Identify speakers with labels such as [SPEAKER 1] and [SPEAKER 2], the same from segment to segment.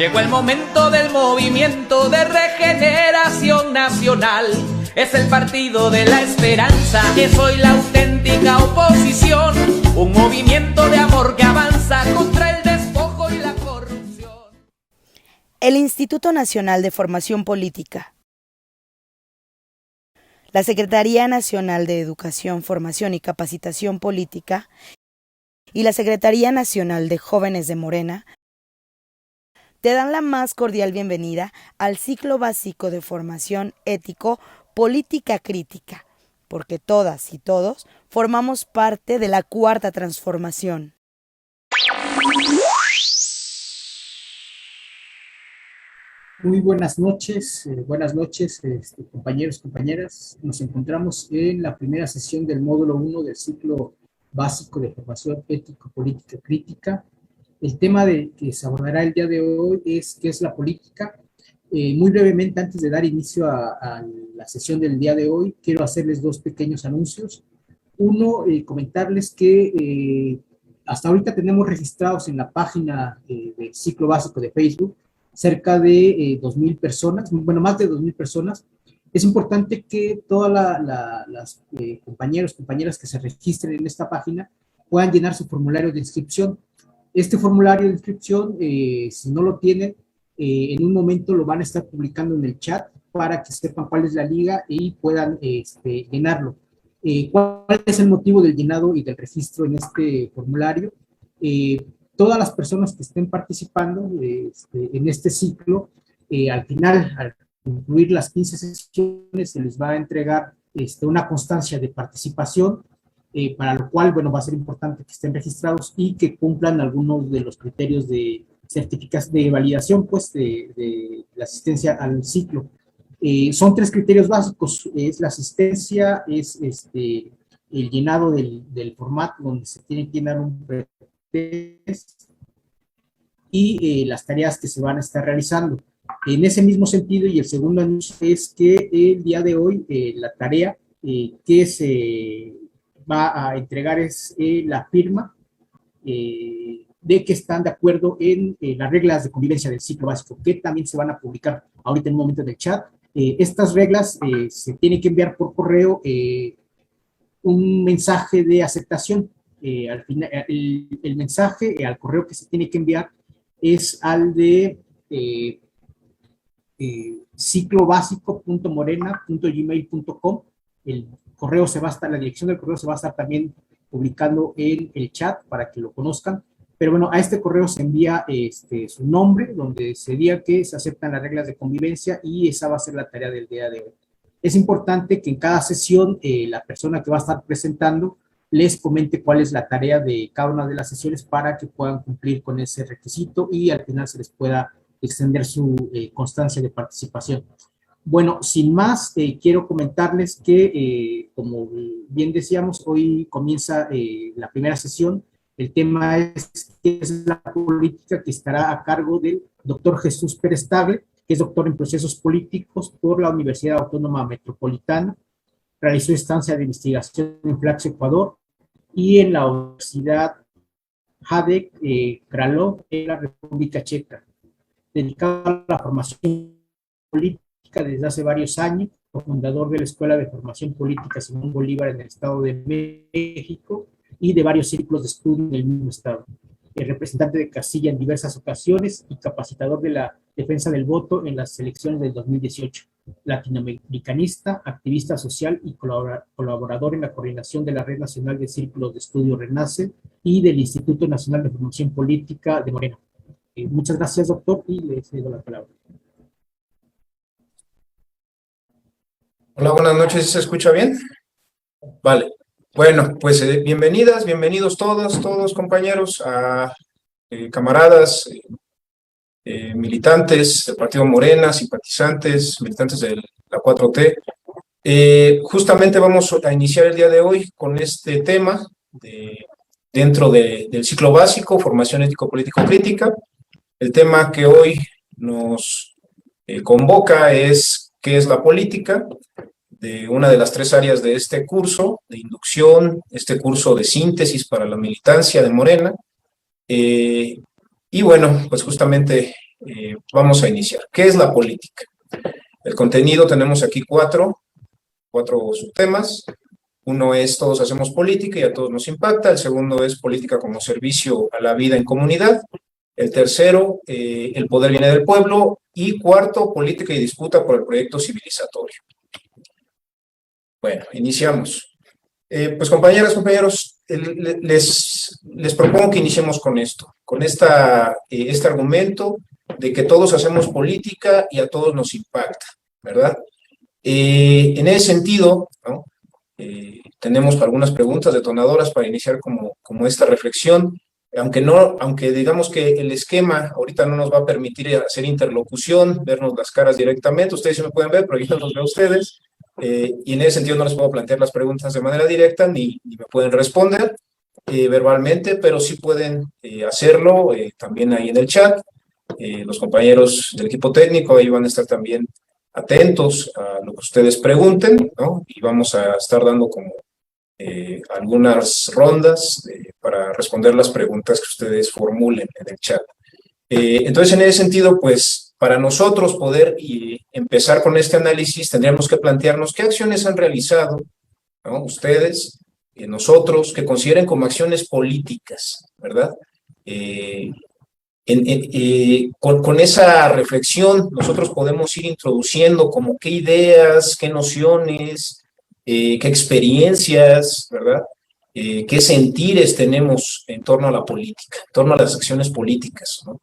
[SPEAKER 1] Llegó el momento del movimiento de regeneración nacional. Es el partido de la esperanza, que soy la auténtica oposición. Un movimiento de amor que avanza contra el despojo y la corrupción.
[SPEAKER 2] El Instituto Nacional de Formación Política, la Secretaría Nacional de Educación, Formación y Capacitación Política y la Secretaría Nacional de Jóvenes de Morena te dan la más cordial bienvenida al ciclo básico de formación ético política crítica, porque todas y todos formamos parte de la cuarta transformación.
[SPEAKER 3] Muy buenas noches, compañeros, compañeras. Nos encontramos en la primera sesión del módulo 1 del ciclo básico de formación ético-política crítica. El tema que se abordará el día de hoy es qué es la política. Muy brevemente, antes de dar inicio a la sesión del día de hoy, quiero hacerles dos pequeños anuncios. Uno, comentarles que hasta ahorita tenemos registrados en la página del ciclo básico de Facebook cerca de 2,000 personas, bueno, más de 2,000 personas. Es importante que todas las compañeros, compañeras que se registren en esta página puedan llenar su formulario de inscripción. Este formulario de inscripción, si no lo tienen, en un momento lo van a estar publicando en el chat para que sepan cuál es la liga y puedan llenarlo. ¿Cuál es el motivo del llenado y del registro en este formulario? Todas las personas que estén participando en este ciclo, al final, al concluir las 15 sesiones, se les va a entregar una constancia de participación, para lo cual, bueno, va a ser importante que estén registrados y que cumplan algunos de los criterios de certificación, de validación, pues, de la asistencia al ciclo. Son 3 criterios básicos: es la asistencia, es el llenado del formato donde se tiene que llenar un test y las tareas que se van a estar realizando. En ese mismo sentido, y el segundo anuncio es que el día de hoy la tarea que se va a entregar es la firma de que están de acuerdo en las reglas de convivencia del ciclo básico, que también se van a publicar ahorita en un momento del chat. Estas reglas se tienen que enviar por correo un mensaje de aceptación. Al final, el mensaje al correo que se tiene que enviar es al de ciclobásico.morena.gmail.com. El correo se va a estar, la dirección del correo se va a estar también publicando en el chat para que lo conozcan. Pero bueno, a este correo se envía su nombre, donde se diga que se aceptan las reglas de convivencia, y esa va a ser la tarea del día de hoy. Es importante que en cada sesión la persona que va a estar presentando les comente cuál es la tarea de cada una de las sesiones para que puedan cumplir con ese requisito y al final se les pueda extender su constancia de participación. Bueno, sin más, quiero comentarles que, como bien decíamos, hoy comienza la primera sesión. El tema es qué es la política, que estará a cargo del doctor Jesús Pérez Tagle, que es doctor en procesos políticos por la Universidad Autónoma Metropolitana. Realizó estancia de investigación en Flaxo, Ecuador, y en la Universidad Hradec Králové en la República Checa. Dedicado a la formación política desde hace varios años, fundador de la Escuela de Formación Política Simón Bolívar en el Estado de México y de varios círculos de estudio en el mismo estado. Representante de casilla en diversas ocasiones y capacitador de la defensa del voto en las elecciones del 2018. Latinoamericanista, activista social y colaborador en la coordinación de la Red Nacional de Círculos de Estudio RENACE y del Instituto Nacional de Formación Política de Morena. Muchas gracias, doctor, y le cedo la palabra.
[SPEAKER 4] Hola, buenas noches, ¿se escucha bien? Vale. Bueno, pues bienvenidas, bienvenidos todos compañeros, camaradas, militantes del Partido Morena, simpatizantes, militantes de la 4T. Justamente vamos a iniciar el día de hoy con este tema dentro del ciclo básico, formación ético-político-crítica. El tema que hoy nos convoca es ¿qué es la política? De una de las 3 áreas de este curso de inducción, este curso de síntesis para la militancia de Morena. Y bueno, pues justamente vamos a iniciar. ¿Qué es la política? El contenido tenemos aquí cuatro subtemas. Uno es todos hacemos política y a todos nos impacta. El segundo es política como servicio a la vida en comunidad. El tercero, el poder viene del pueblo. Y cuarto, política y disputa por el proyecto civilizatorio. Bueno, iniciamos. Pues compañeras, compañeros, les propongo que iniciemos con esto, con este argumento de que todos hacemos política y a todos nos impacta, ¿verdad? En ese sentido, ¿no? Tenemos algunas preguntas detonadoras para iniciar como esta reflexión, aunque digamos que el esquema ahorita no nos va a permitir hacer interlocución, vernos las caras directamente. Ustedes sí me pueden ver, pero yo no los veo a ustedes. Y en ese sentido no les puedo plantear las preguntas de manera directa, ni me pueden responder verbalmente, pero sí pueden hacerlo también ahí en el chat. Los compañeros del equipo técnico ahí van a estar también atentos a lo que ustedes pregunten, ¿no? Y vamos a estar dando como algunas rondas para responder las preguntas que ustedes formulen en el chat. Entonces, en ese sentido, pues, para nosotros poder empezar con este análisis, tendríamos que plantearnos qué acciones han realizado, ¿no? Ustedes, nosotros, que consideren como acciones políticas, ¿verdad? Con esa reflexión, nosotros podemos ir introduciendo como qué ideas, qué nociones, qué experiencias, ¿verdad? Qué sentires tenemos en torno a la política, en torno a las acciones políticas, ¿no?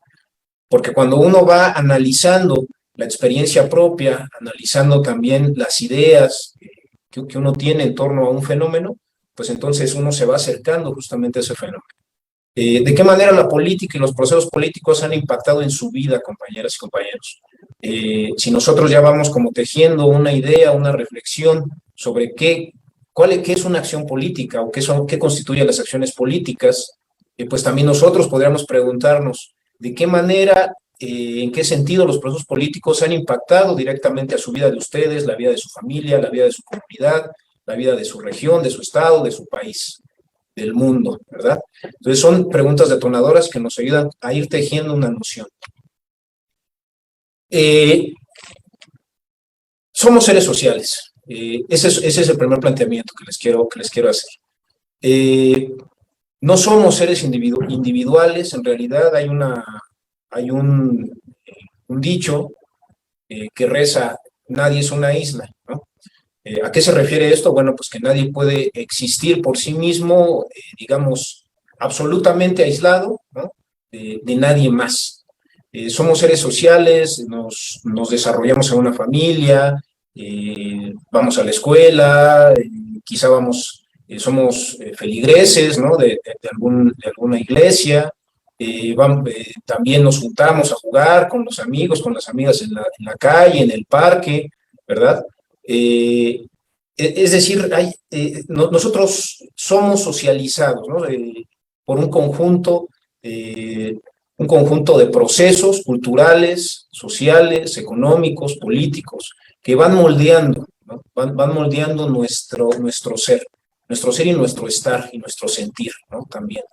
[SPEAKER 4] Porque cuando uno va analizando la experiencia propia, analizando también las ideas que uno tiene en torno a un fenómeno, pues entonces uno se va acercando justamente a ese fenómeno. ¿De qué manera la política y los procesos políticos han impactado en su vida, compañeras y compañeros? Si nosotros ya vamos como tejiendo una idea, una reflexión sobre qué es una acción política o qué constituye las acciones políticas, pues también nosotros podríamos preguntarnos de qué manera, en qué sentido los procesos políticos han impactado directamente a su vida de ustedes, la vida de su familia, la vida de su comunidad, la vida de su región, de su estado, de su país, del mundo, ¿verdad? Entonces son preguntas detonadoras que nos ayudan a ir tejiendo una noción. Somos seres sociales. Ese es el primer planteamiento que les quiero hacer. No somos seres individuales, en realidad hay un dicho que reza, nadie es una isla, ¿no? ¿A qué se refiere esto? Bueno, pues que nadie puede existir por sí mismo, digamos, absolutamente aislado, ¿no? De nadie más. Somos seres sociales, nos desarrollamos en una familia, vamos a la escuela, quizá somos feligreses, ¿no? de alguna iglesia, también nos juntamos a jugar con los amigos, con las amigas en la calle, en el parque, ¿verdad? Es decir, nosotros somos socializados, ¿no? Por un conjunto de procesos culturales, sociales, económicos, políticos, que van moldeando, ¿no? Van moldeando nuestro ser y nuestro estar y nuestro sentir, ¿no? También.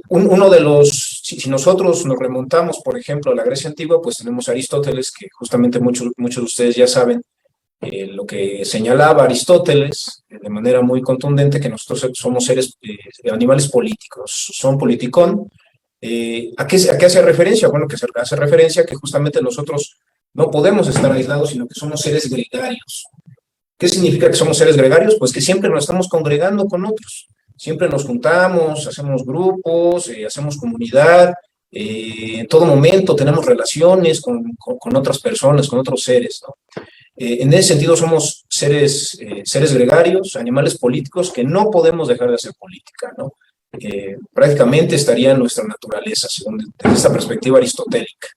[SPEAKER 4] Uno de los, si nosotros nos remontamos, por ejemplo, a la Grecia antigua, pues tenemos a Aristóteles, que justamente muchos de ustedes ya saben lo que señalaba Aristóteles de manera muy contundente, que nosotros somos animales políticos, son politicón. ¿A qué hace referencia? Bueno, que se hace referencia a que justamente nosotros no podemos estar aislados, sino que somos seres gregarios. ¿Qué significa que somos seres gregarios? Pues que siempre nos estamos congregando con otros. Siempre nos juntamos, hacemos grupos, hacemos comunidad, en todo momento tenemos relaciones con otras personas, con otros seres, ¿no? En ese sentido somos seres gregarios, animales políticos que no podemos dejar de hacer política, ¿no? Prácticamente estaría en nuestra naturaleza, desde esta perspectiva aristotélica.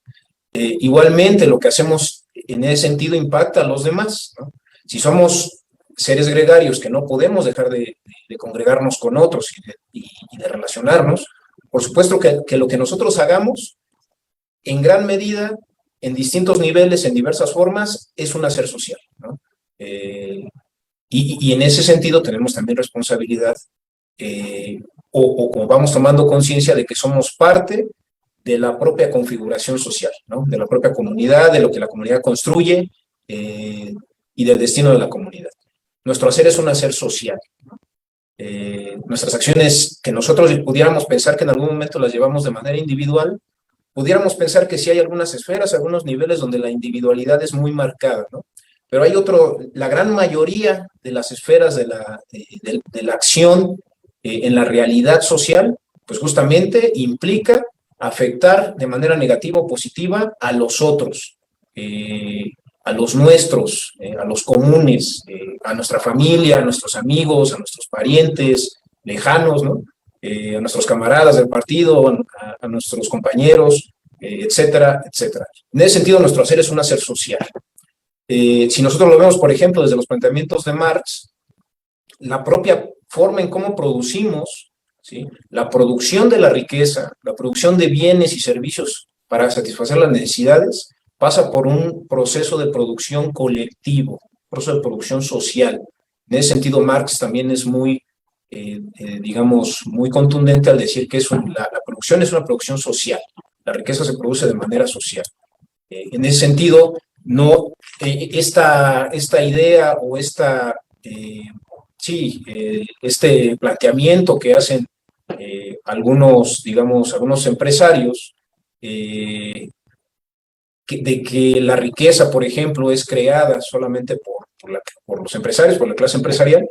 [SPEAKER 4] Igualmente, lo que hacemos en ese sentido impacta a los demás, ¿no? Si somos seres gregarios que no podemos dejar de congregarnos con otros y de relacionarnos, por supuesto que lo que nosotros hagamos, en gran medida, en distintos niveles, en diversas formas, es un hacer social, ¿no? Y en ese sentido tenemos también responsabilidad, o vamos tomando conciencia de que somos parte de la propia configuración social, ¿no? De la propia comunidad, de lo que la comunidad construye y del destino de la comunidad. Nuestro hacer es un hacer social. Nuestras acciones, que nosotros pudiéramos pensar que en algún momento las llevamos de manera individual, pudiéramos pensar que sí hay algunas esferas, algunos niveles donde la individualidad es muy marcada, ¿no? Pero hay la gran mayoría de las esferas de la acción en la realidad social, pues justamente implica afectar de manera negativa o positiva a los otros, a los nuestros, a los comunes, a nuestra familia, a nuestros amigos, a nuestros parientes lejanos, ¿no? A nuestros camaradas del partido, a nuestros compañeros, etcétera, etcétera. En ese sentido, nuestro hacer es un hacer social. Si nosotros lo vemos, por ejemplo, desde los planteamientos de Marx, la propia forma en cómo producimos, ¿sí? La producción de la riqueza, la producción de bienes y servicios para satisfacer las necesidades, pasa por un proceso de producción colectivo, un proceso de producción social. En ese sentido, Marx también es muy, digamos, muy contundente al decir que la producción es una producción social. La riqueza se produce de manera social. En ese sentido, no, esta idea o este planteamiento que hacen algunos empresarios de que la riqueza, por ejemplo, es creada solamente por los empresarios, por la clase empresarial,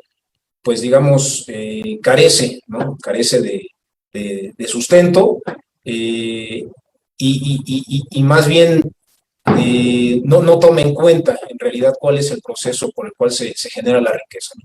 [SPEAKER 4] pues digamos, carece, ¿no? Carece de sustento y más bien no toma en cuenta en realidad cuál es el proceso por el cual se genera la riqueza, ¿no?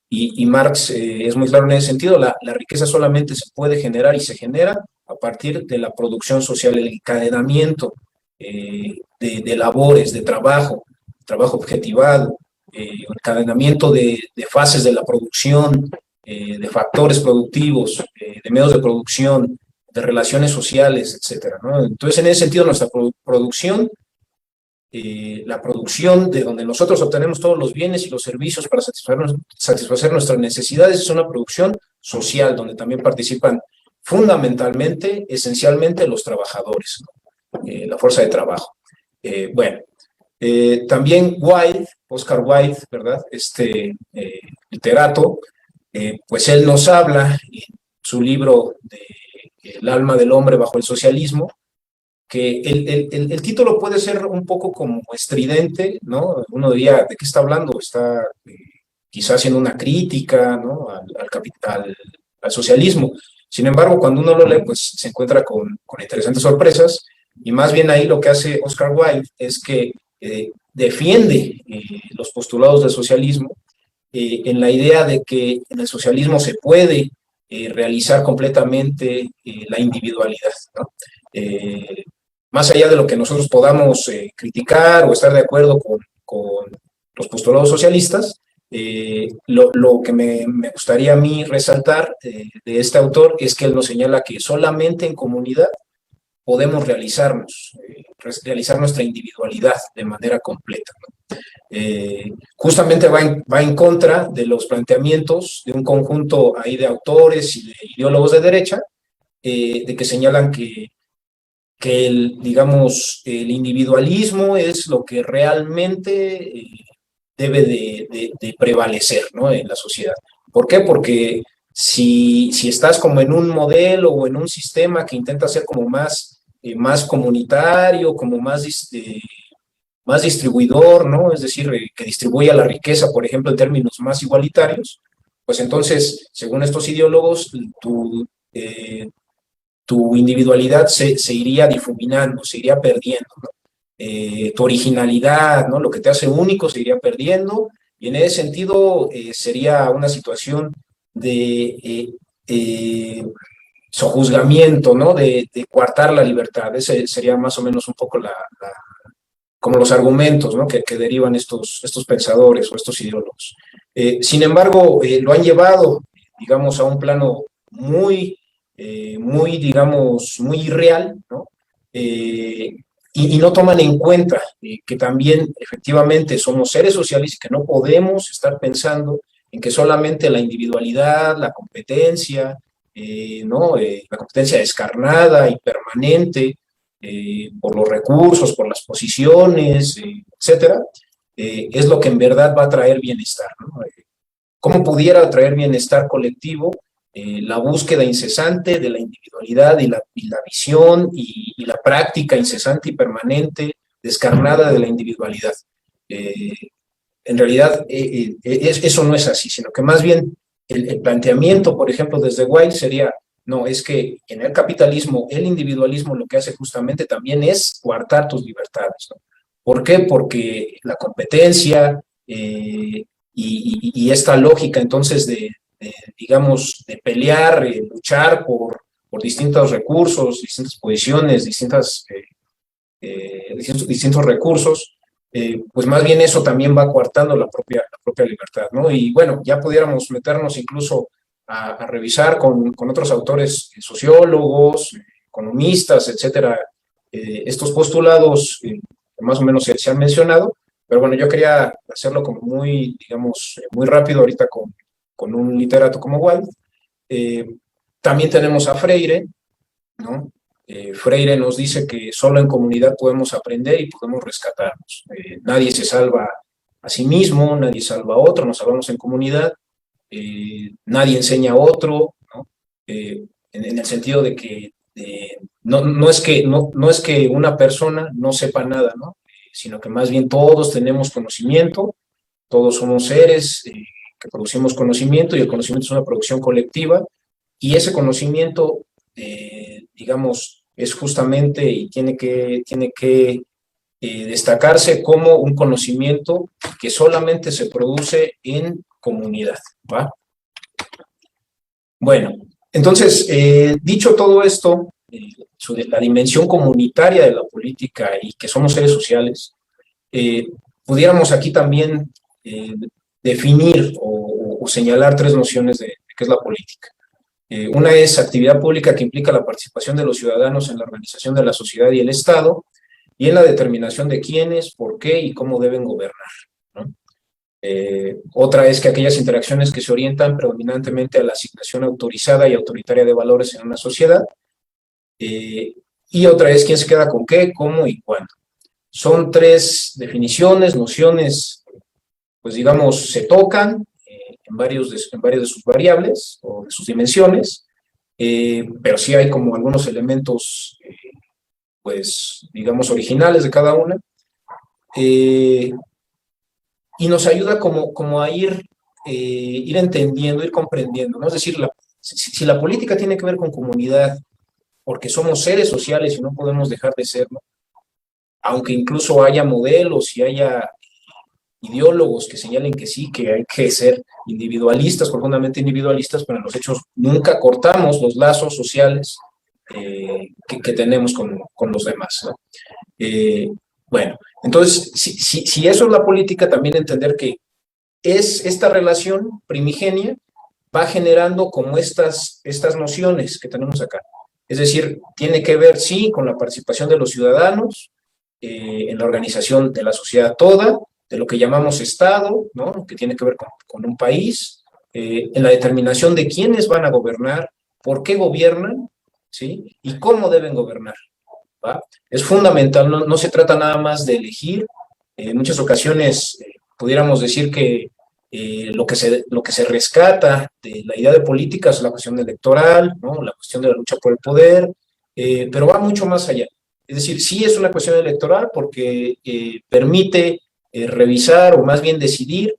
[SPEAKER 4] Y Marx es muy claro en ese sentido, la riqueza solamente se puede generar y se genera a partir de la producción social, el encadenamiento de labores, de trabajo objetivado, encadenamiento de fases de la producción, de factores productivos, de medios de producción, de relaciones sociales, etcétera, ¿no? Entonces, en ese sentido, nuestra producción, la producción de donde nosotros obtenemos todos los bienes y los servicios para satisfacer nuestras necesidades, es una producción social, donde también participan fundamentalmente, esencialmente, los trabajadores, ¿no? La fuerza de trabajo. También Oscar Wilde, ¿verdad? Literato, pues él nos habla en su libro de El alma del hombre bajo el socialismo, que el título puede ser un poco como estridente, ¿no? Uno diría, ¿de qué está hablando? Está quizás haciendo una crítica, ¿no? al socialismo. Sin embargo, cuando uno lo lee, pues se encuentra con interesantes sorpresas, y más bien ahí lo que hace Oscar Wilde es que defiende los postulados del socialismo en la idea de que en el socialismo se puede realizar completamente la individualidad, ¿no? Más allá de lo que nosotros podamos criticar o estar de acuerdo con los postulados socialistas, lo que me gustaría a mí resaltar de este autor es que él nos señala que solamente en comunidad podemos realizar nuestra individualidad de manera completa, ¿no? Justamente va en contra de los planteamientos de un conjunto ahí de autores y de ideólogos de derecha, de que señalan que el individualismo es lo que realmente debe de prevalecer, ¿no? En la sociedad. ¿Por qué? Porque si estás como en un modelo o en un sistema que intenta ser como más comunitario, como más distribuidor, ¿no? Es decir, que distribuya la riqueza, por ejemplo, en términos más igualitarios, pues entonces, según estos ideólogos, tu individualidad se iría difuminando, se iría perdiendo, ¿no? Tu originalidad, ¿no? Lo que te hace único se iría perdiendo, y en ese sentido sería una situación de sojuzgamiento, ¿no? De coartar la libertad. Ese sería más o menos un poco como los argumentos, ¿no? que derivan estos pensadores o estos ideólogos. Sin embargo, lo han llevado, digamos, a un plano muy irreal, ¿no? Y no toman en cuenta que también efectivamente somos seres sociales y que no podemos estar pensando en que solamente la individualidad, la competencia, ¿no? La competencia descarnada y permanente por los recursos, por las posiciones, etcétera, es lo que en verdad va a traer bienestar, ¿no? ¿Cómo pudiera traer bienestar colectivo? La búsqueda incesante de la individualidad y la visión y la práctica incesante y permanente, descarnada de la individualidad. En realidad, eso no es así, sino que más bien el planteamiento, por ejemplo, desde Wilde sería, no, es que en el capitalismo, el individualismo lo que hace justamente también es coartar tus libertades, ¿no? ¿Por qué? Porque la competencia y esta lógica entonces digamos, de pelear, luchar por distintos recursos, distintas posiciones, distintos recursos, pues más bien eso también va coartando la propia libertad, ¿no? Y bueno, ya pudiéramos meternos incluso a revisar con otros autores, sociólogos, economistas, etcétera, estos postulados que más o menos se han mencionado, pero bueno, yo quería hacerlo como muy, digamos, muy rápido ahorita con un literato como Wilde. También tenemos a Freire, ¿no? Freire nos dice que solo en comunidad podemos aprender y podemos rescatarnos. Nadie se salva a sí mismo, nadie salva a otro, nos salvamos en comunidad, nadie enseña a otro, ¿no? En el sentido de que no es que una persona no sepa nada, ¿no? Sino que más bien todos tenemos conocimiento, todos somos seres que producimos conocimiento y el conocimiento es una producción colectiva y ese conocimiento digamos, es justamente y tiene que destacarse como un conocimiento que solamente se produce en comunidad, ¿va? Bueno, entonces, dicho todo esto, sobre la dimensión comunitaria de la política y que somos seres sociales, pudiéramos aquí también definir o señalar tres nociones de qué es la política. Una es actividad pública que implica la participación de los ciudadanos en la organización de la sociedad y el Estado y en la determinación de quiénes, por qué y cómo deben gobernar, ¿no? Otra es que aquellas interacciones que se orientan predominantemente a la asignación autorizada y autoritaria de valores en una sociedad. Y otra es quién se queda con qué, cómo y cuándo. Son tres definiciones, nociones, pues digamos, se tocan en varios de sus variables o de sus dimensiones, pero sí hay como algunos elementos, pues, digamos, originales de cada una, y nos ayuda como a ir entendiendo, ir comprendiendo, ¿no? Es decir, si la política tiene que ver con comunidad, porque somos seres sociales y no podemos dejar de serlo, aunque incluso haya modelos y haya ideólogos que señalen que sí, que hay que ser individualistas, profundamente individualistas, pero en los hechos nunca cortamos los lazos sociales que tenemos con los demás, ¿no? Bueno, entonces, si eso es la política, también entender que es esta relación primigenia va generando como estas nociones que tenemos acá. Es decir, tiene que ver, sí, con la participación de los ciudadanos en la organización de la sociedad toda, de lo que llamamos Estado, ¿no? Que tiene que ver con un país, en la determinación de quiénes van a gobernar, por qué gobiernan, ¿sí? Y cómo deben gobernar, ¿va? Es fundamental, no se trata nada más de elegir. En muchas ocasiones pudiéramos decir que lo que se rescata de la idea de política es la cuestión electoral, ¿no? La cuestión de la lucha por el poder, pero va mucho más allá. Es decir, sí es una cuestión electoral porque permite revisar o más bien decidir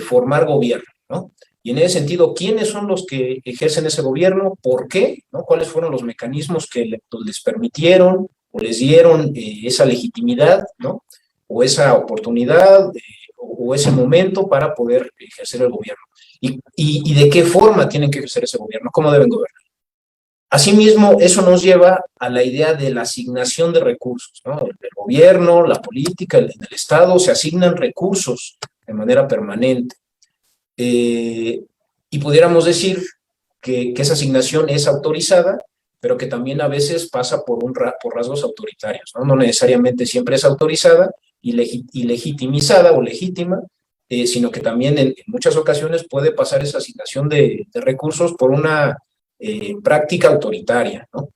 [SPEAKER 4] formar gobierno, ¿no? Y en ese sentido, ¿quiénes son los que ejercen ese gobierno? ¿Por qué? ¿No? ¿Cuáles fueron los mecanismos que les permitieron o les dieron esa legitimidad, ¿no? O esa oportunidad o ese momento para poder ejercer el gobierno. ¿Y de qué forma tienen que ejercer ese gobierno? ¿Cómo deben gobernar? Asimismo, eso nos lleva a la idea de la asignación de recursos, ¿no? El gobierno, la política, el Estado se asignan recursos de manera permanente. Y pudiéramos decir que esa asignación es autorizada, pero que también a veces pasa por rasgos autoritarios, ¿no? No necesariamente siempre es autorizada y legitimizada o legítima, sino que también en muchas ocasiones puede pasar esa asignación de recursos por una práctica autoritaria, ¿no?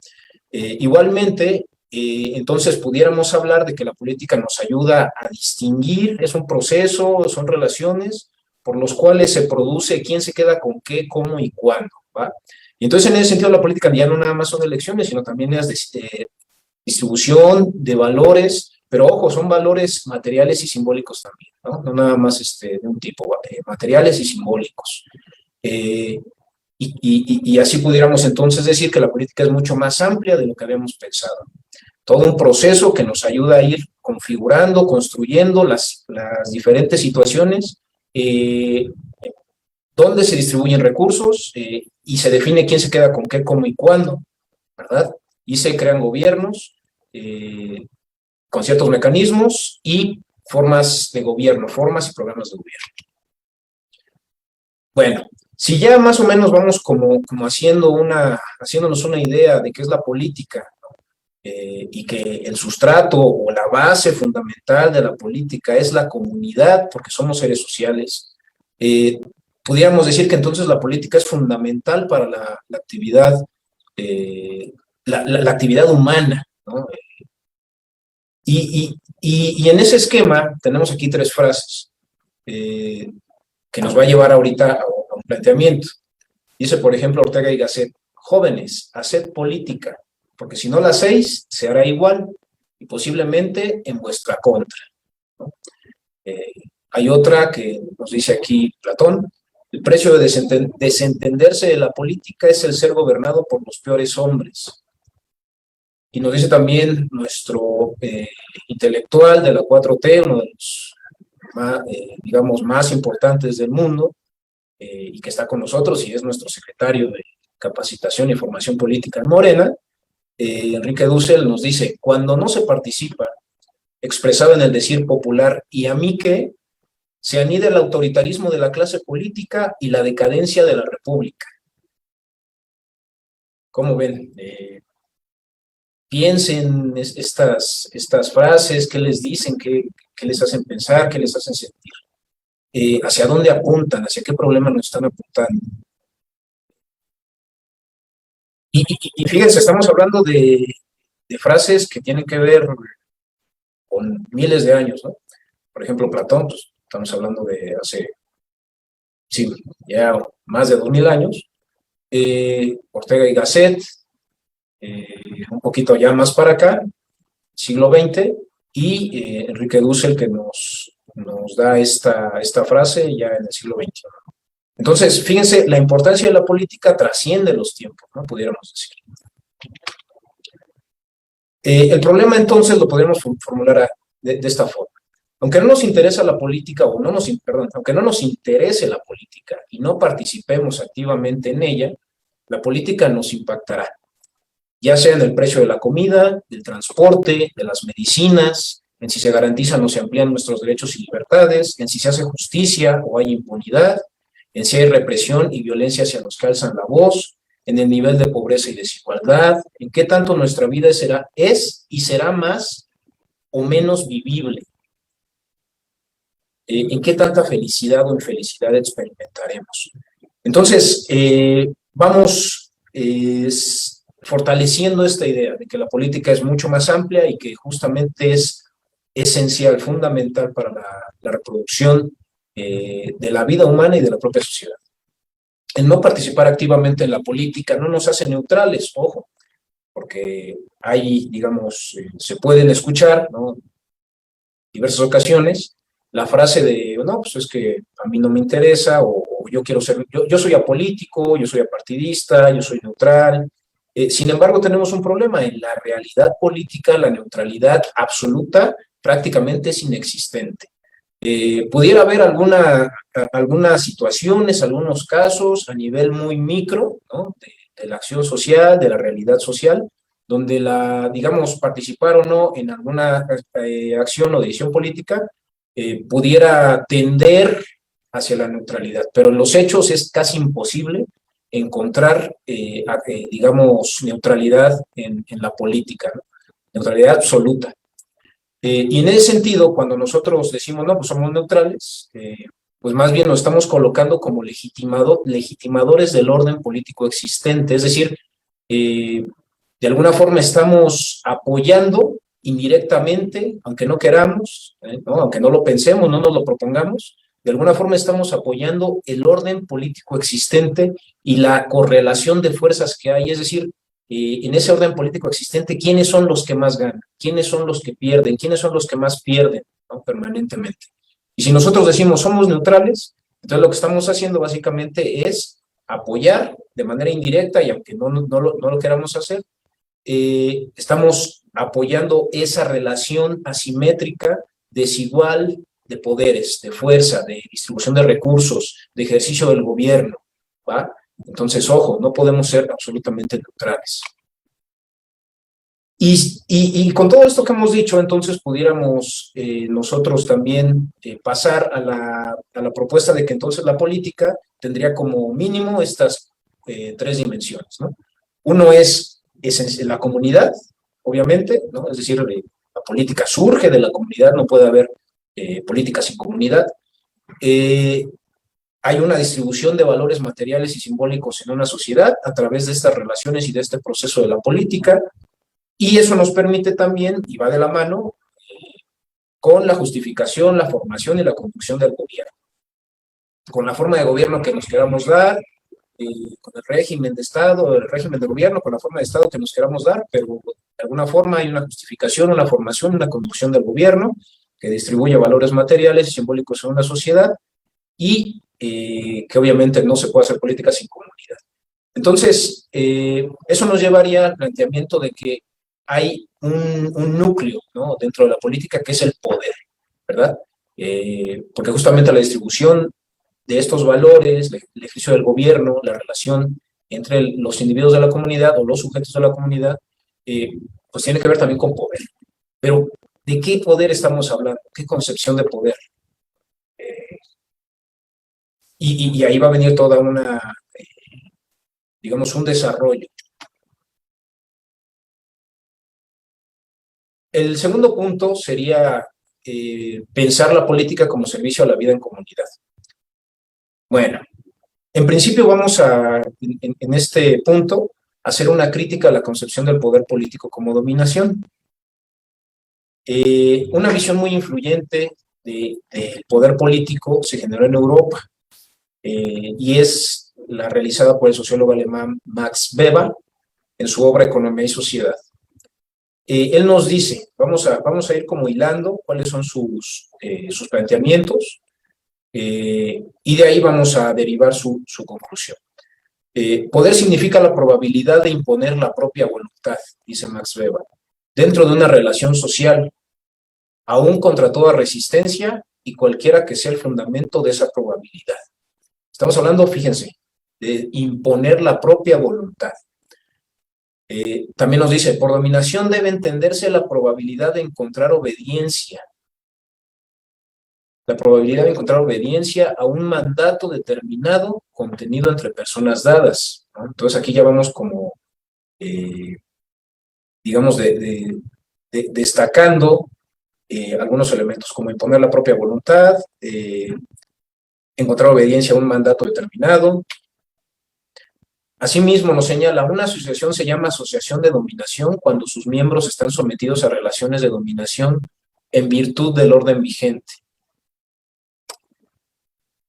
[SPEAKER 4] Igualmente, entonces pudiéramos hablar de que la política nos ayuda a distinguir, es un proceso, son relaciones por los cuales se produce quién se queda con qué, cómo y cuándo, ¿va? Y entonces en ese sentido la política ya no nada más son elecciones, sino también es distribución de valores, pero ojo, son valores materiales y simbólicos también, ¿no? No nada más de un tipo, materiales y simbólicos. Y así pudiéramos entonces decir que la política es mucho más amplia de lo que habíamos pensado. Todo un proceso que nos ayuda a ir configurando, construyendo las diferentes situaciones, donde se distribuyen recursos y se define quién se queda con qué, cómo y cuándo, ¿verdad? Y se crean gobiernos con ciertos mecanismos y formas de gobierno, formas y programas de gobierno. Bueno, si ya más o menos vamos como haciéndonos una idea de qué es la política, y que el sustrato o la base fundamental de la política es la comunidad, porque somos seres sociales, pudiéramos decir que entonces la política es fundamental para la actividad, la actividad humana, ¿no? Y en ese esquema tenemos aquí 3 frases que nos va a llevar ahorita a un planteamiento. Dice, por ejemplo, Ortega y Gasset: jóvenes, haced política, porque si no la hacéis, se hará igual, y posiblemente en vuestra contra, ¿no? Hay otra que nos dice aquí Platón: el precio de desentenderse de la política es el ser gobernado por los peores hombres. Y nos dice también nuestro intelectual de la 4T, uno de los digamos, más importantes del mundo, y que está con nosotros y es nuestro secretario de Capacitación y Formación Política en Morena, Enrique Dussel, nos dice: cuando no se participa, expresado en el decir popular, ¿y a mí qué?, se anida el autoritarismo de la clase política y la decadencia de la república. ¿Cómo ven? Piensen estas frases, ¿qué les dicen? ¿Qué les hacen pensar? ¿Qué les hacen sentir? ¿Hacia dónde apuntan? ¿Hacia qué problema nos están apuntando? Y fíjense, estamos hablando de frases que tienen que ver con miles de años, ¿no? Por ejemplo, Platón, pues, estamos hablando de hace, sí, ya más de 2000 años. Ortega y Gasset, un poquito ya más para acá, siglo XX, y Enrique Dussel, que nos da esta frase ya en el siglo XXI. Entonces, fíjense, la importancia de la política trasciende los tiempos, ¿no? Pudiéramos decir. El problema, entonces, lo podríamos formular de esta forma. Aunque no nos interesa la política, aunque no nos interese la política y no participemos activamente en ella, la política nos impactará, ya sea en el precio de la comida, del transporte, de las medicinas, en si se garantizan o se amplían nuestros derechos y libertades, en si se hace justicia o hay impunidad, en si hay represión y violencia hacia los que alzan la voz, en el nivel de pobreza y desigualdad, en qué tanto nuestra vida es y será más o menos vivible, en qué tanta felicidad o infelicidad experimentaremos. Entonces, vamos fortaleciendo esta idea de que la política es mucho más amplia y que justamente es esencial, fundamental para la reproducción de la vida humana y de la propia sociedad. El no participar activamente en la política no nos hace neutrales, ojo, porque hay, digamos, se pueden escuchar, ¿no?, en diversas ocasiones, la frase de, no, pues es que a mí no me interesa, o yo quiero ser, yo soy apolítico, yo soy apartidista, yo soy neutral. Sin embargo, tenemos un problema. En la realidad política, la neutralidad absoluta prácticamente es inexistente. Pudiera haber algunas situaciones, algunos casos a nivel muy micro, ¿no?, de la acción social, de la realidad social, donde digamos, participar o no en alguna acción o decisión política pudiera tender hacia la neutralidad, pero en los hechos es casi imposible encontrar, digamos, neutralidad en la política, ¿no?, neutralidad absoluta. Y en ese sentido, cuando nosotros decimos, no, pues somos neutrales, pues más bien nos estamos colocando como legitimadores del orden político existente, es decir, de alguna forma estamos apoyando indirectamente, aunque no queramos, ¿no? Aunque no lo pensemos, no nos lo propongamos, de alguna forma estamos apoyando el orden político existente y la correlación de fuerzas que hay, es decir, en ese orden político existente, ¿quiénes son los que más ganan? ¿Quiénes son los que pierden? ¿Quiénes son los que más pierden, ¿no? Permanentemente. Y si nosotros decimos somos neutrales, entonces lo que estamos haciendo básicamente es apoyar de manera indirecta, y aunque no lo queramos hacer, estamos apoyando esa relación asimétrica, desigual de poderes, de fuerza, de distribución de recursos, de ejercicio del gobierno, ¿va? Entonces, ojo, no podemos ser absolutamente neutrales. Y con todo esto que hemos dicho, entonces pudiéramos nosotros también pasar a la propuesta de que entonces la política tendría como mínimo estas tres dimensiones, ¿no? Uno es la comunidad, obviamente, ¿no? Es decir, la política surge de la comunidad, no puede haber política sin comunidad. Hay una distribución de valores materiales y simbólicos en una sociedad a través de estas relaciones y de este proceso de la política, y eso nos permite también, y va de la mano, con la justificación, la formación y la conducción del gobierno. Con la forma de gobierno que nos queramos dar, con el régimen de Estado, el régimen de gobierno, con la forma de Estado que nos queramos dar, pero de alguna forma hay una justificación, una formación y una conducción del gobierno que distribuye valores materiales y simbólicos en una sociedad, y que obviamente no se puede hacer política sin comunidad. Entonces, eso nos llevaría al planteamiento de que hay un núcleo, ¿no?, dentro de la política, que es el poder, ¿verdad? Porque justamente la distribución de estos valores, el ejercicio del gobierno, la relación entre los individuos de la comunidad o los sujetos de la comunidad, pues tiene que ver también con poder. Pero, ¿de qué poder estamos hablando? ¿Qué concepción de poder? Y ahí va a venir toda una, digamos, un desarrollo. El segundo punto sería pensar la política como servicio a la vida en comunidad. Bueno, en principio vamos a, en este punto, hacer una crítica a la concepción del poder político como dominación. Una visión muy influyente del poder político se generó en Europa, y es la realizada por el sociólogo alemán Max Weber en su obra Economía y Sociedad. Él nos dice, vamos a ir como hilando cuáles son sus planteamientos, y de ahí vamos a derivar su conclusión. Poder significa la probabilidad de imponer la propia voluntad, dice Max Weber, dentro de una relación social, aún contra toda resistencia y cualquiera que sea el fundamento de esa probabilidad. Estamos hablando, fíjense, de imponer la propia voluntad. También nos dice, por dominación debe entenderse la probabilidad de encontrar obediencia. La probabilidad de encontrar obediencia a un mandato determinado contenido entre personas dadas, ¿no? Entonces aquí ya vamos como, digamos, destacando algunos elementos, como imponer la propia voluntad, encontrar obediencia a un mandato determinado. Asimismo, nos señala, una asociación se llama asociación de dominación cuando sus miembros están sometidos a relaciones de dominación en virtud del orden vigente.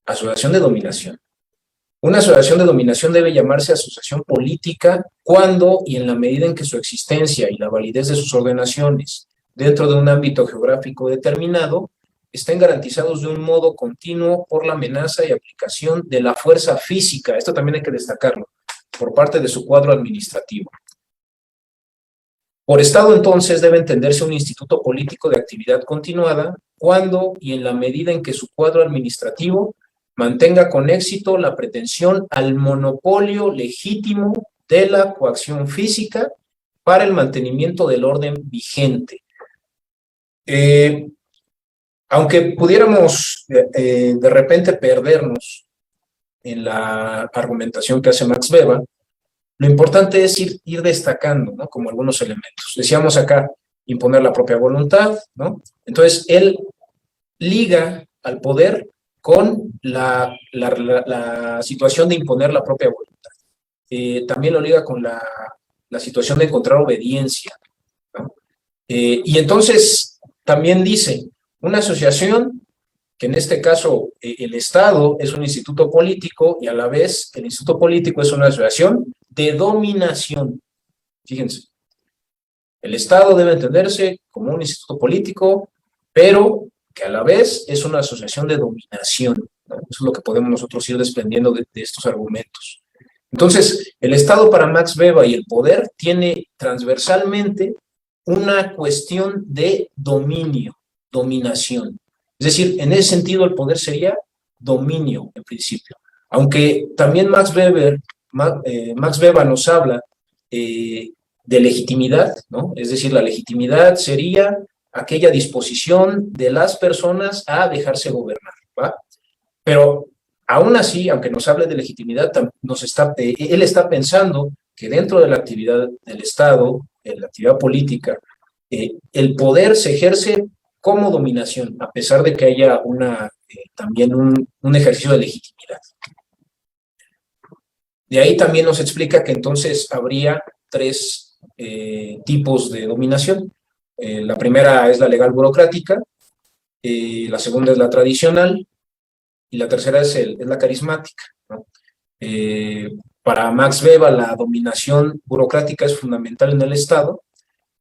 [SPEAKER 4] Asociación de dominación. Una asociación de dominación debe llamarse asociación política cuando y en la medida en que su existencia y la validez de sus ordenaciones dentro de un ámbito geográfico determinado estén garantizados de un modo continuo por la amenaza y aplicación de la fuerza física, esto también hay que destacarlo, por parte de su cuadro administrativo. Por Estado, entonces, debe entenderse un instituto político de actividad continuada cuando y en la medida en que su cuadro administrativo mantenga con éxito la pretensión al monopolio legítimo de la coacción física para el mantenimiento del orden vigente. Aunque pudiéramos de repente perdernos en la argumentación que hace Max Weber, lo importante es ir destacando, ¿no?, como algunos elementos. Decíamos acá, imponer la propia voluntad, ¿no? Entonces, él liga al poder con la situación de imponer la propia voluntad. También lo liga con la situación de encontrar obediencia, ¿no? Y entonces también dice, una asociación, que en este caso el Estado es un instituto político y a la vez el instituto político es una asociación de dominación. Fíjense, el Estado debe entenderse como un instituto político, pero que a la vez es una asociación de dominación, ¿no? Eso es lo que podemos nosotros ir desprendiendo de estos argumentos. Entonces, el Estado para Max Weber y el poder tiene transversalmente una cuestión de dominio, dominación. Es decir, en ese sentido el poder sería dominio en principio. Aunque también Max Weber nos habla de legitimidad, ¿no? Es decir, la legitimidad sería aquella disposición de las personas a dejarse gobernar, ¿va? Pero aún así, aunque nos hable de legitimidad, él está pensando que dentro de la actividad del Estado, en la actividad política, el poder se ejerce como dominación, a pesar de que haya también un ejercicio de legitimidad. De ahí también nos explica que entonces habría tres tipos de dominación. La primera es la legal burocrática, la segunda es la tradicional, y la tercera es la carismática, ¿no? Para Max Weber, la dominación burocrática es fundamental en el Estado.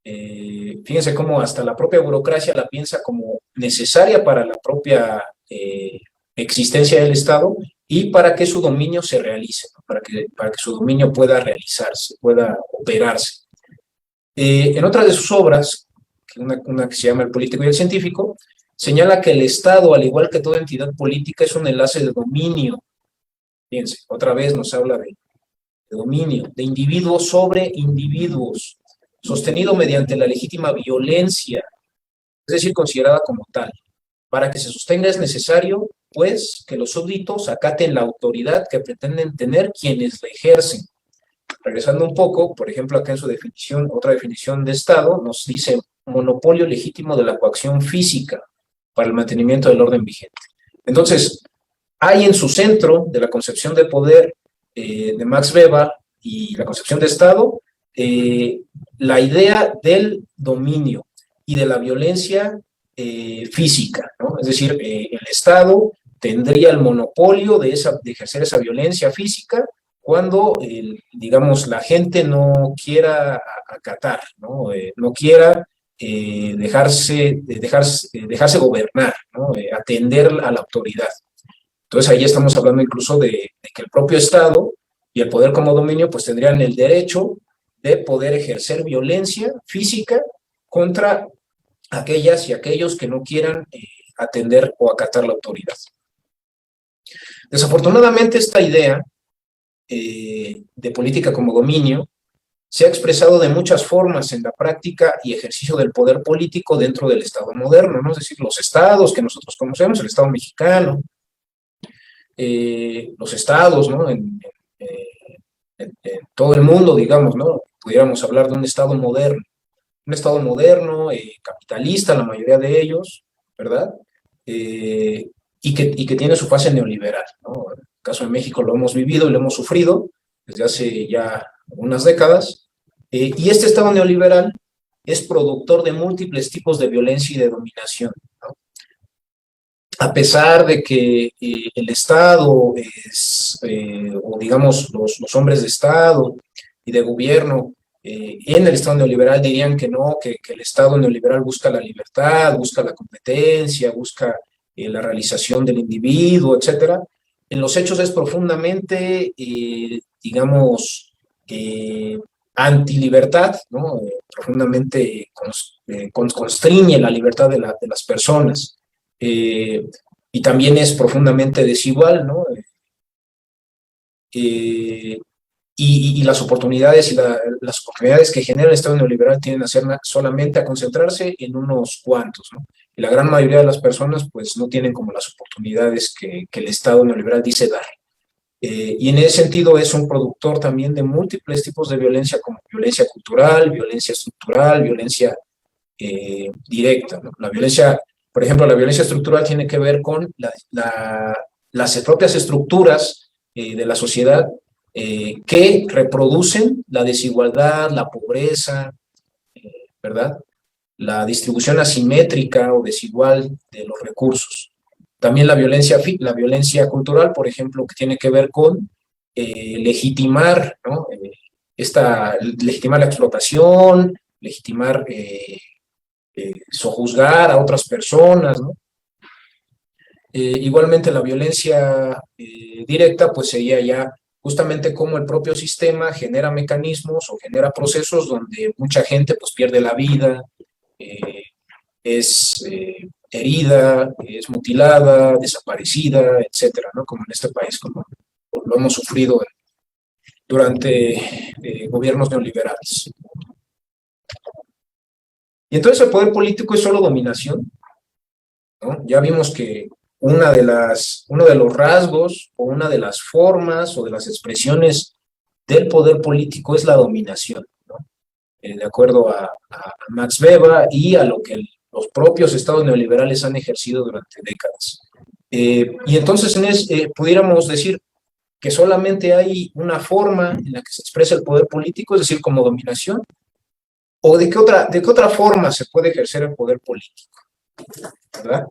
[SPEAKER 4] Fíjense cómo hasta la propia burocracia la piensa como necesaria para la propia existencia del Estado y para que su dominio se realice, ¿no? para que su dominio pueda realizarse, pueda operarse. En otra de sus obras, una que se llama El político y el científico, señala que el Estado, al igual que toda entidad política, es un enlace de dominio. Fíjense, otra vez nos habla de dominio, de individuos sobre individuos, sostenido mediante la legítima violencia, es decir, considerada como tal. Para que se sostenga es necesario, pues, que los súbditos acaten la autoridad que pretenden tener quienes la ejercen. Regresando un poco, por ejemplo, acá en su definición, otra definición de Estado, nos dice monopolio legítimo de la coacción física para el mantenimiento del orden vigente. Entonces, hay en su centro de la concepción de poder de Max Weber y la concepción de Estado, la idea del dominio y de la violencia física, ¿no? Es decir, el Estado tendría el monopolio de ejercer esa violencia física cuando, digamos, la gente no quiera acatar, ¿no? No quiera dejarse gobernar, ¿no? Atender a la autoridad. Entonces ahí estamos hablando incluso de que el propio Estado y el poder como dominio pues tendrían el derecho de poder ejercer violencia física contra aquellas y aquellos que no quieran atender o acatar la autoridad. Desafortunadamente esta idea de política como dominio se ha expresado de muchas formas en la práctica y ejercicio del poder político dentro del Estado moderno, ¿no? Es decir, los estados que nosotros conocemos, el Estado mexicano, los estados, ¿no? En todo el mundo, digamos, ¿no? Pudiéramos hablar de un Estado moderno, capitalista, la mayoría de ellos, ¿verdad? Y que tiene su fase neoliberal, ¿no? En el caso de México lo hemos vivido y lo hemos sufrido desde hace ya unas décadas, y este Estado neoliberal es productor de múltiples tipos de violencia y de dominación, ¿no? A pesar de que el Estado o digamos los hombres de Estado y de gobierno en el Estado neoliberal dirían que no, que el Estado neoliberal busca la libertad, busca la competencia, busca la realización del individuo, etcétera. En los hechos es profundamente, digamos, antilibertad, ¿no? Profundamente constriñe la libertad de las personas. Y también es profundamente desigual, ¿no? Y las oportunidades las oportunidades que genera el Estado neoliberal tienden a ser solamente a concentrarse en unos cuantos, ¿no? Y la gran mayoría de las personas pues no tienen como las oportunidades que el Estado neoliberal dice dar. Y en ese sentido es un productor también de múltiples tipos de violencia, como violencia cultural, violencia estructural, violencia directa, ¿no? La violencia Por ejemplo, la violencia estructural tiene que ver con las propias estructuras de la sociedad que reproducen la desigualdad, la pobreza, ¿verdad? La distribución asimétrica o desigual de los recursos. También la violencia cultural, por ejemplo, que tiene que ver con legitimar, ¿no? Legitimar la explotación, legitimar, sojuzgar a otras personas, ¿no? Igualmente la violencia directa, pues sería ya justamente cómo el propio sistema genera mecanismos o genera procesos donde mucha gente pues pierde la vida, es herida, es mutilada, desaparecida, etcétera, ¿no? Como en este país, como lo hemos sufrido durante gobiernos neoliberales. Y entonces el poder político es solo dominación, ¿no? Ya vimos que uno de los rasgos o una de las formas o de las expresiones del poder político es la dominación, ¿no? De acuerdo a Max Weber y a lo que los propios estados neoliberales han ejercido durante décadas. Y entonces pudiéramos decir que solamente hay una forma en la que se expresa el poder político, es decir, como dominación, o de qué otra forma se puede ejercer el poder político, ¿verdad?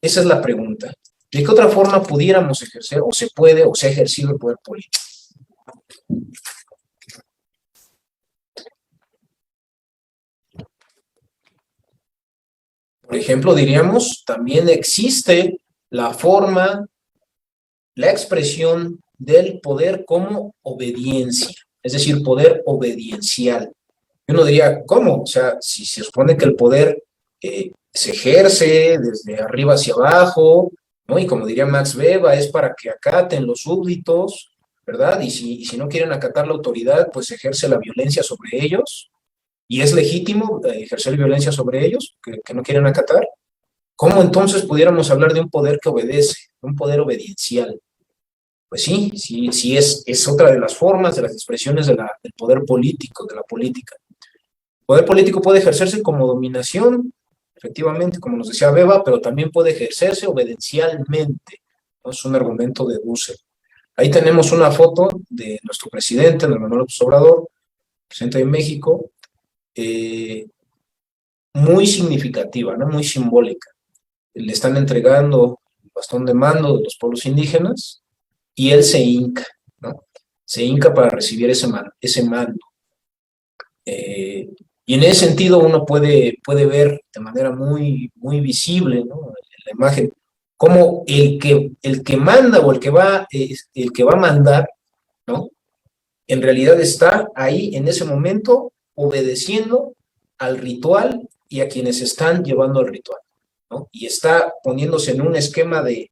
[SPEAKER 4] Esa es la pregunta. ¿De qué otra forma pudiéramos ejercer, o se puede, o se ha ejercido el poder político? Por ejemplo, diríamos, también existe la forma, la expresión del poder como obediencia, es decir, poder obediencial. Uno diría, ¿cómo? O sea, si se supone que el poder se ejerce desde arriba hacia abajo, ¿no? Y como diría Max Weber, es para que acaten los súbditos, ¿verdad? Y si no quieren acatar la autoridad, pues se ejerce la violencia sobre ellos, y es legítimo ejercer violencia sobre ellos, que no quieren acatar. ¿Cómo entonces pudiéramos hablar de un poder que obedece, un poder obediencial? Pues sí, es otra de las formas, de las expresiones del poder político, de la política. El poder político puede ejercerse como dominación, efectivamente, como nos decía Beba, pero también puede ejercerse obediencialmente, ¿no? Es un argumento de Dussel. Ahí tenemos una foto de nuestro presidente, Andrés Manuel López Obrador, presidente de México, muy significativa, ¿no? Muy simbólica. Le están entregando el bastón de mando de los pueblos indígenas y él se hinca, ¿no? Se hinca para recibir ese mando. Y en ese sentido uno puede ver de manera muy, muy visible, ¿no? En la imagen, cómo el que manda o el que va a mandar, ¿no? En realidad está ahí en ese momento obedeciendo al ritual y a quienes están llevando el ritual, ¿no? Y está poniéndose en un esquema de,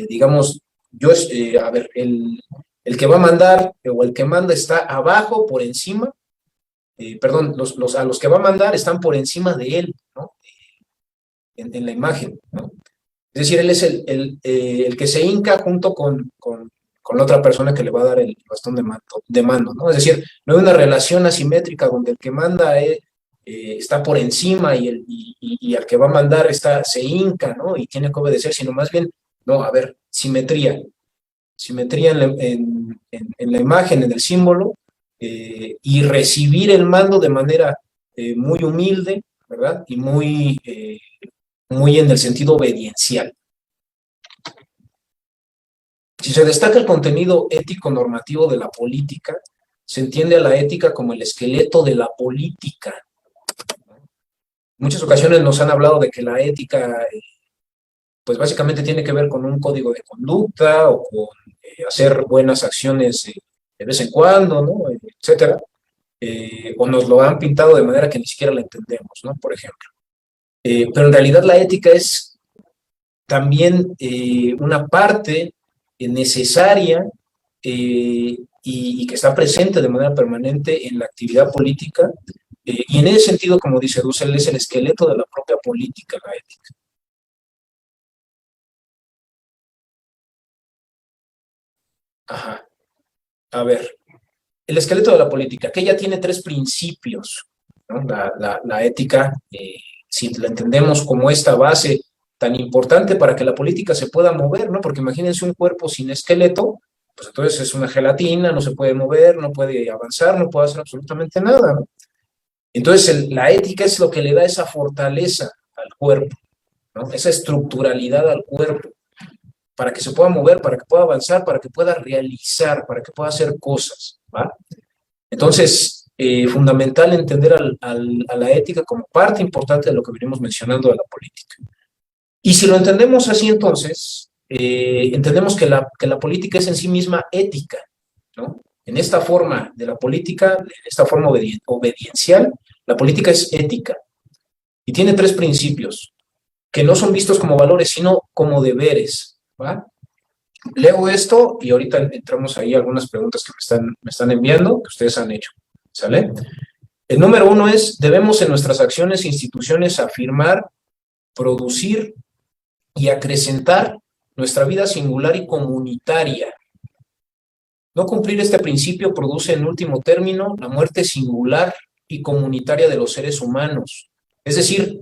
[SPEAKER 4] digamos, el que va a mandar o el que manda está abajo, por encima, perdón, a los que va a mandar están por encima de él, ¿no? En la imagen, ¿no? Es decir, él es el que se hinca junto con la otra persona que le va a dar el bastón de mando, ¿no? Es decir, no hay una relación asimétrica donde el que manda está por encima y al que va a mandar se hinca, ¿no? Y tiene que obedecer, sino más bien, no, a ver, simetría en la imagen, en el símbolo, y recibir el mando de manera muy humilde, ¿verdad? Y muy en el sentido obediencial. Si se destaca el contenido ético-normativo de la política, se entiende a la ética como el esqueleto de la política. En muchas ocasiones nos han hablado de que la ética, pues básicamente tiene que ver con un código de conducta o con hacer buenas acciones de vez en cuando, ¿no? Etcétera. O nos lo han pintado de manera que ni siquiera la entendemos, ¿no? Por ejemplo. Pero en realidad la ética es también una parte necesaria y que está presente de manera permanente en la actividad política, y en ese sentido, como dice Dussel, es el esqueleto de la propia política, la ética. Ajá. A ver, el esqueleto de la política, que ella tiene tres principios, ¿no? La ética, si la entendemos como esta base tan importante para que la política se pueda mover, ¿no? Porque imagínense un cuerpo sin esqueleto, pues entonces es una gelatina, no se puede mover, no puede avanzar, no puede hacer absolutamente nada, ¿no? Entonces la ética es lo que le da esa fortaleza al cuerpo, ¿no? Esa estructuralidad al cuerpo, para que se pueda mover, para que pueda avanzar, para que pueda realizar, para que pueda hacer cosas, ¿va? Entonces, fundamental entender a la ética como parte importante de lo que venimos mencionando de la política. Y si lo entendemos así, entonces, entendemos que la política es en sí misma ética, ¿no? En esta forma de la política, en esta forma obediencial, la política es ética. Y tiene 3 principios, que no son vistos como valores, sino como deberes, ¿va? Leo esto y ahorita entramos ahí a algunas preguntas que me están enviando, que ustedes han hecho, ¿sale? El número 1 es, debemos en nuestras acciones e instituciones afirmar, producir y acrecentar nuestra vida singular y comunitaria. No cumplir este principio produce en último término la muerte singular y comunitaria de los seres humanos. Es decir,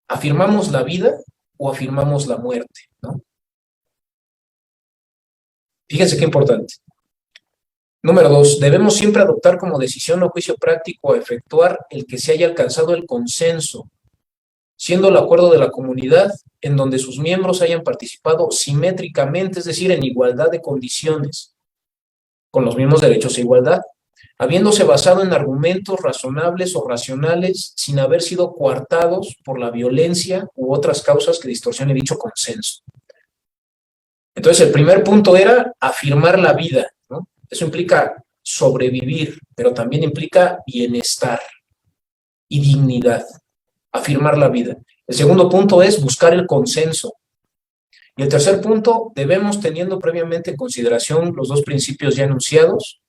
[SPEAKER 4] ¿afirmamos la vida o afirmamos la muerte, ¿no? Fíjense qué importante. Número 2, debemos siempre adoptar como decisión o juicio práctico a efectuar el que se haya alcanzado el consenso, siendo el acuerdo de la comunidad en donde sus miembros hayan participado simétricamente, es decir, en igualdad de condiciones, con los mismos derechos e igualdad, habiéndose basado en argumentos razonables o racionales sin haber sido coartados por la violencia u otras causas que distorsionen dicho consenso. Entonces, el primer punto era afirmar la vida, ¿no? Eso implica sobrevivir, pero también implica bienestar y dignidad. Afirmar la vida. El segundo punto es buscar el consenso. Y el tercer punto, debemos, teniendo previamente en consideración los 2 principios ya enunciados,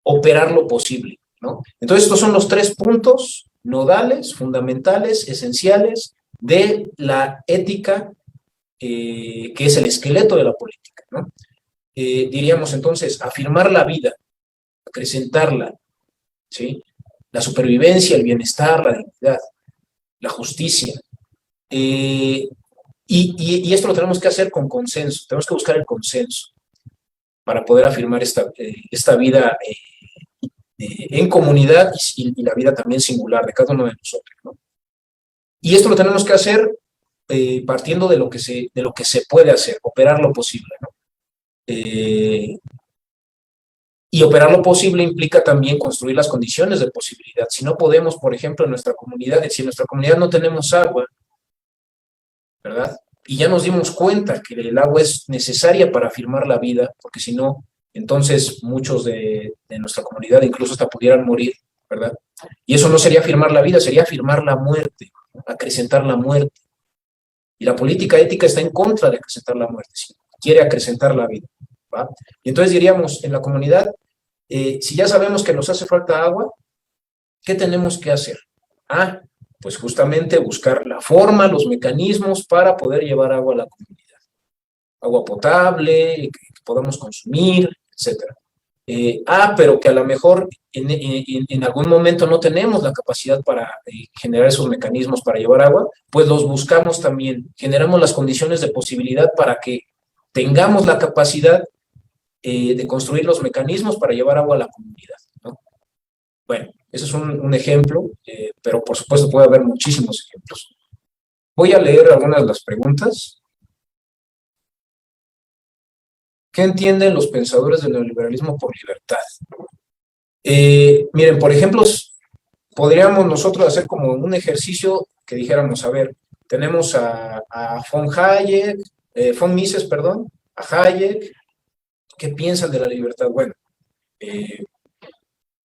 [SPEAKER 4] operar lo posible, ¿no? Entonces, estos son los 3 puntos nodales, fundamentales, esenciales de la ética, que es el esqueleto de la política, ¿no? Diríamos entonces, afirmar la vida, acrecentarla, ¿sí? La supervivencia, el bienestar, la dignidad, la justicia. Y esto lo tenemos que hacer con consenso, tenemos que buscar el consenso para poder afirmar esta vida en comunidad y la vida también singular de cada uno de nosotros, ¿no? Y esto lo tenemos que hacer partiendo de lo que se puede hacer, operar lo posible, ¿no? Y operar lo posible implica también construir las condiciones de posibilidad. Si no podemos, por ejemplo, si en nuestra comunidad no tenemos agua, ¿verdad? Y ya nos dimos cuenta que el agua es necesaria para afirmar la vida, porque si no, entonces muchos de nuestra comunidad incluso hasta pudieran morir, ¿verdad? Y eso no sería afirmar la vida, sería afirmar la muerte, acrecentar la muerte. Y la política ética está en contra de acrecentar la muerte, ¿sí? Quiere acrecentar la vida, ¿va? Y entonces diríamos, en la comunidad, si ya sabemos que nos hace falta agua, ¿qué tenemos que hacer? Pues justamente buscar la forma, los mecanismos para poder llevar agua a la comunidad. Agua potable, que podamos consumir, etc. Pero que a lo mejor en algún momento no tenemos la capacidad para generar esos mecanismos para llevar agua, pues los buscamos también. Generamos las condiciones de posibilidad para que tengamos la capacidad de construir los mecanismos para llevar agua a la comunidad, ¿no? Bueno, ese es un ejemplo, pero por supuesto puede haber muchísimos ejemplos. Voy a leer algunas de las preguntas. ¿Qué entienden los pensadores del neoliberalismo por libertad? Miren, por ejemplo, podríamos nosotros hacer como un ejercicio que dijéramos, a ver, tenemos a von Mises, perdón, a Hayek. ¿Qué piensan de la libertad? Bueno,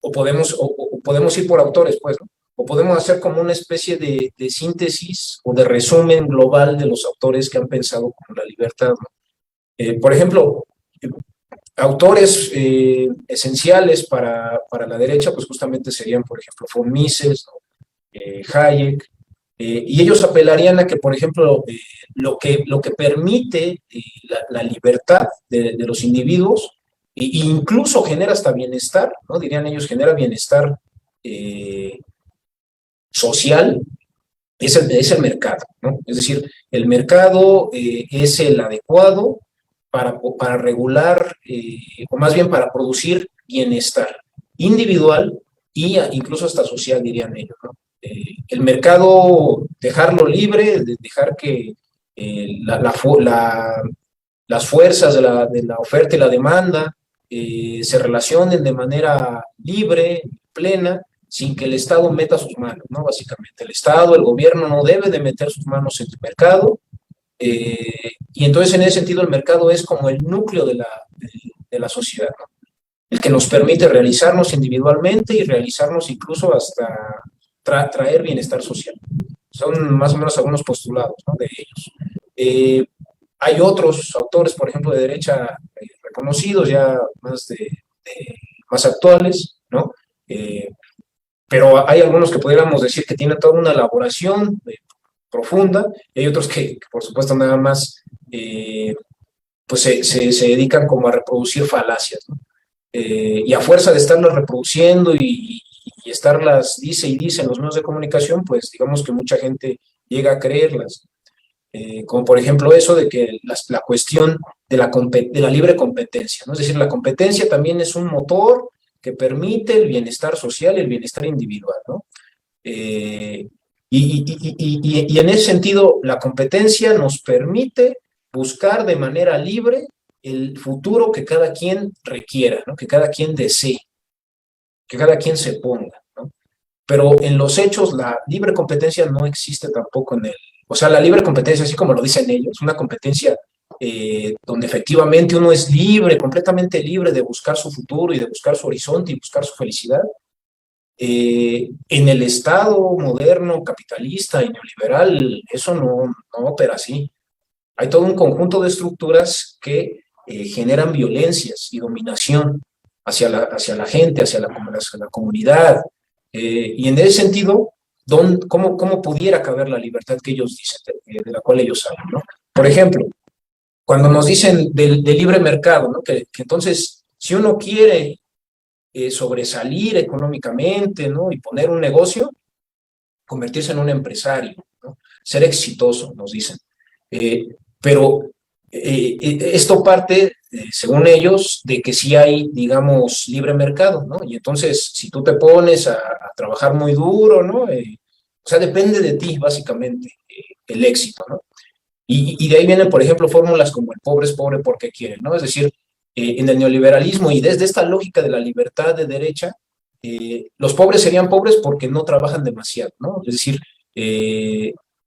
[SPEAKER 4] o podemos ir por autores, pues, ¿no? O podemos hacer como una especie de síntesis o de resumen global de los autores que han pensado con la libertad, ¿no? Por ejemplo, autores esenciales para la derecha, pues justamente serían, por ejemplo, von Mises, ¿no? Hayek, y ellos apelarían a que, por ejemplo, lo que permite la libertad de los individuos, e incluso genera hasta bienestar, ¿no? Dirían ellos, genera bienestar social, es el mercado, ¿no? Es decir, el mercado es el adecuado para regular, o más bien para producir bienestar individual y incluso hasta social, dirían ellos, ¿no? El mercado, dejarlo libre, dejar que las fuerzas de la oferta y la demanda se relacionen de manera libre, plena, sin que el Estado meta sus manos, ¿no? Básicamente, el Estado, el gobierno no debe de meter sus manos en el mercado, y entonces en ese sentido el mercado es como el núcleo de la sociedad, ¿no? El que nos permite realizarnos individualmente y realizarnos incluso hasta traer bienestar social. Son más o menos algunos postulados, ¿no?, de ellos. Hay otros autores, por ejemplo, de derecha reconocidos, ya más actuales, ¿no? Pero hay algunos que pudiéramos decir que tienen toda una elaboración profunda, y hay otros que por supuesto nada más pues se dedican como a reproducir falacias, ¿no? Y a fuerza de estarlas reproduciendo y estarlas dice y dice en los medios de comunicación, pues digamos que mucha gente llega a creerlas. Como por ejemplo eso de que la cuestión de la libre competencia, ¿no? Es decir, la competencia también es un motor que permite el bienestar social y el bienestar individual, ¿no? Y en ese sentido, la competencia nos permite buscar de manera libre el futuro que cada quien requiera, ¿no?, que cada quien desee, que cada quien se ponga, ¿no? Pero en los hechos la libre competencia no existe tampoco en el... O sea, la libre competencia, así como lo dicen ellos, una competencia donde efectivamente uno es libre, completamente libre de buscar su futuro y de buscar su horizonte y buscar su felicidad. En el Estado moderno, capitalista y neoliberal, eso no opera así. Hay todo un conjunto de estructuras que generan violencias y dominación hacia la gente, hacia la comunidad. Y en ese sentido, ¿cómo pudiera caber la libertad que ellos dicen, de la cual ellos hablan, ¿no? Por ejemplo, cuando nos dicen del libre mercado, ¿no?, que entonces, si uno quiere sobresalir económicamente, ¿no?, y poner un negocio, convertirse en un empresario, ¿no?, ser exitoso, nos dicen. Pero esto parte, según ellos, de que sí hay, digamos, libre mercado, ¿no? Y entonces, si tú te pones a trabajar muy duro, ¿no? O sea, depende de ti, básicamente, el éxito, ¿no? Y de ahí vienen, por ejemplo, fórmulas como el pobre es pobre porque quiere, ¿no? Es decir, en el neoliberalismo y desde esta lógica de la libertad de derecha, los pobres serían pobres porque no trabajan demasiado, ¿no? Es decir,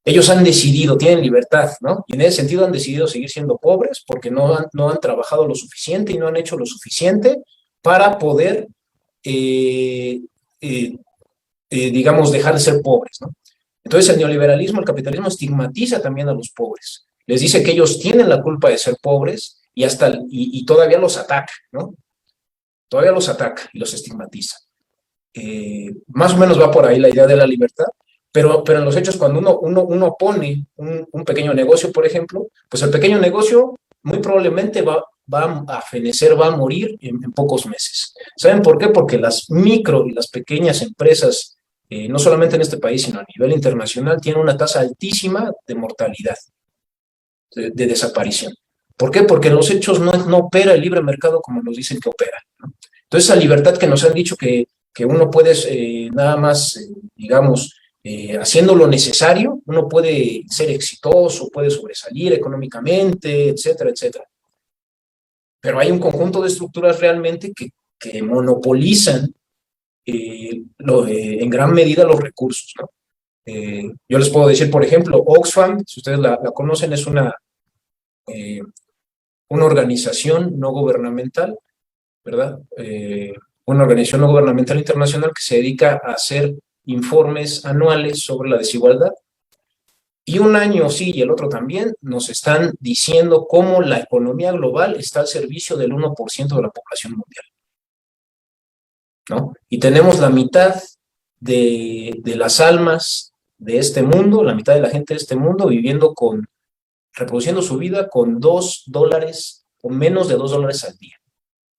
[SPEAKER 4] ellos han decidido, tienen libertad, ¿no? Y en ese sentido han decidido seguir siendo pobres porque no han trabajado lo suficiente y no han hecho lo suficiente para poder, digamos, dejar de ser pobres, ¿no? Entonces el neoliberalismo, el capitalismo estigmatiza también a los pobres. Les dice que ellos tienen la culpa de ser pobres y todavía los ataca, ¿no? Todavía los ataca y los estigmatiza. Más o menos va por ahí la idea de la libertad, pero en los hechos, cuando uno pone un pequeño negocio, por ejemplo, pues el pequeño negocio muy probablemente va a fenecer, va a morir en pocos meses. ¿Saben por qué? Porque las micro y las pequeñas empresas, no solamente en este país, sino a nivel internacional, tienen una tasa altísima de mortalidad, de desaparición. ¿Por qué? Porque en los hechos no opera el libre mercado como nos dicen que opera, ¿no? Entonces, esa libertad que nos han dicho que uno puede nada más, digamos, haciendo lo necesario, uno puede ser exitoso, puede sobresalir económicamente, etcétera, etcétera. Pero hay un conjunto de estructuras realmente que monopolizan en gran medida los recursos, ¿no? Yo les puedo decir, por ejemplo, Oxfam, si ustedes la conocen, es una organización no gubernamental, ¿verdad? Una organización no gubernamental internacional que se dedica a hacer informes anuales sobre la desigualdad. Y un año sí y el otro también nos están diciendo cómo la economía global está al servicio del 1% de la población mundial, ¿no? Y tenemos la mitad de las almas de este mundo, la mitad de la gente de este mundo reproduciendo su vida con $2 o menos de $2 al día,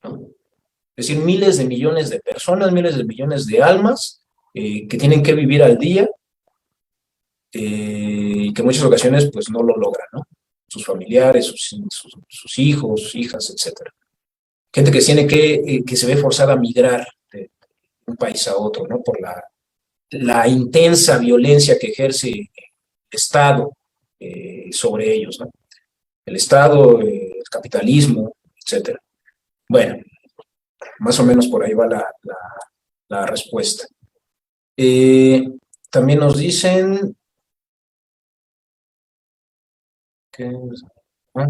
[SPEAKER 4] ¿no? Es decir, miles de millones de personas, miles de millones de almas que tienen que vivir al día y que en muchas ocasiones pues no lo logran, ¿no? Sus familiares, sus hijos, hijas, etcétera. Gente que se ve forzada a migrar de un país a otro, ¿no? Por la intensa violencia que ejerce el Estado sobre ellos, ¿no? El Estado, el capitalismo, etcétera. Bueno, más o menos por ahí va la respuesta. También nos dicen que, ¿ah?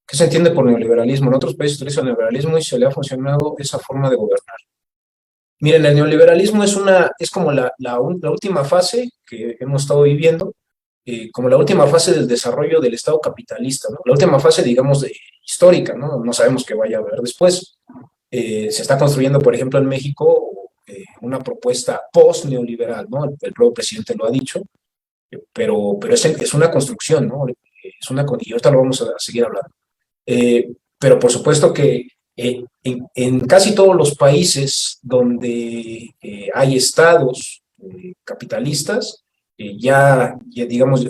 [SPEAKER 4] ¿Qué se entiende por neoliberalismo? En otros países se utiliza el neoliberalismo y se le ha funcionado esa forma de gobernar. Miren, el neoliberalismo es como la última fase que hemos estado viviendo, como la última fase del desarrollo del Estado capitalista, ¿no? La última fase, digamos, histórica, ¿no? No sabemos qué vaya a haber después. Se está construyendo, por ejemplo, en México una propuesta post-neoliberal, ¿no? El propio presidente lo ha dicho, pero es una construcción, ¿no? Y ahorita lo vamos a seguir hablando. Pero por supuesto que en casi todos los países donde hay estados capitalistas, digamos,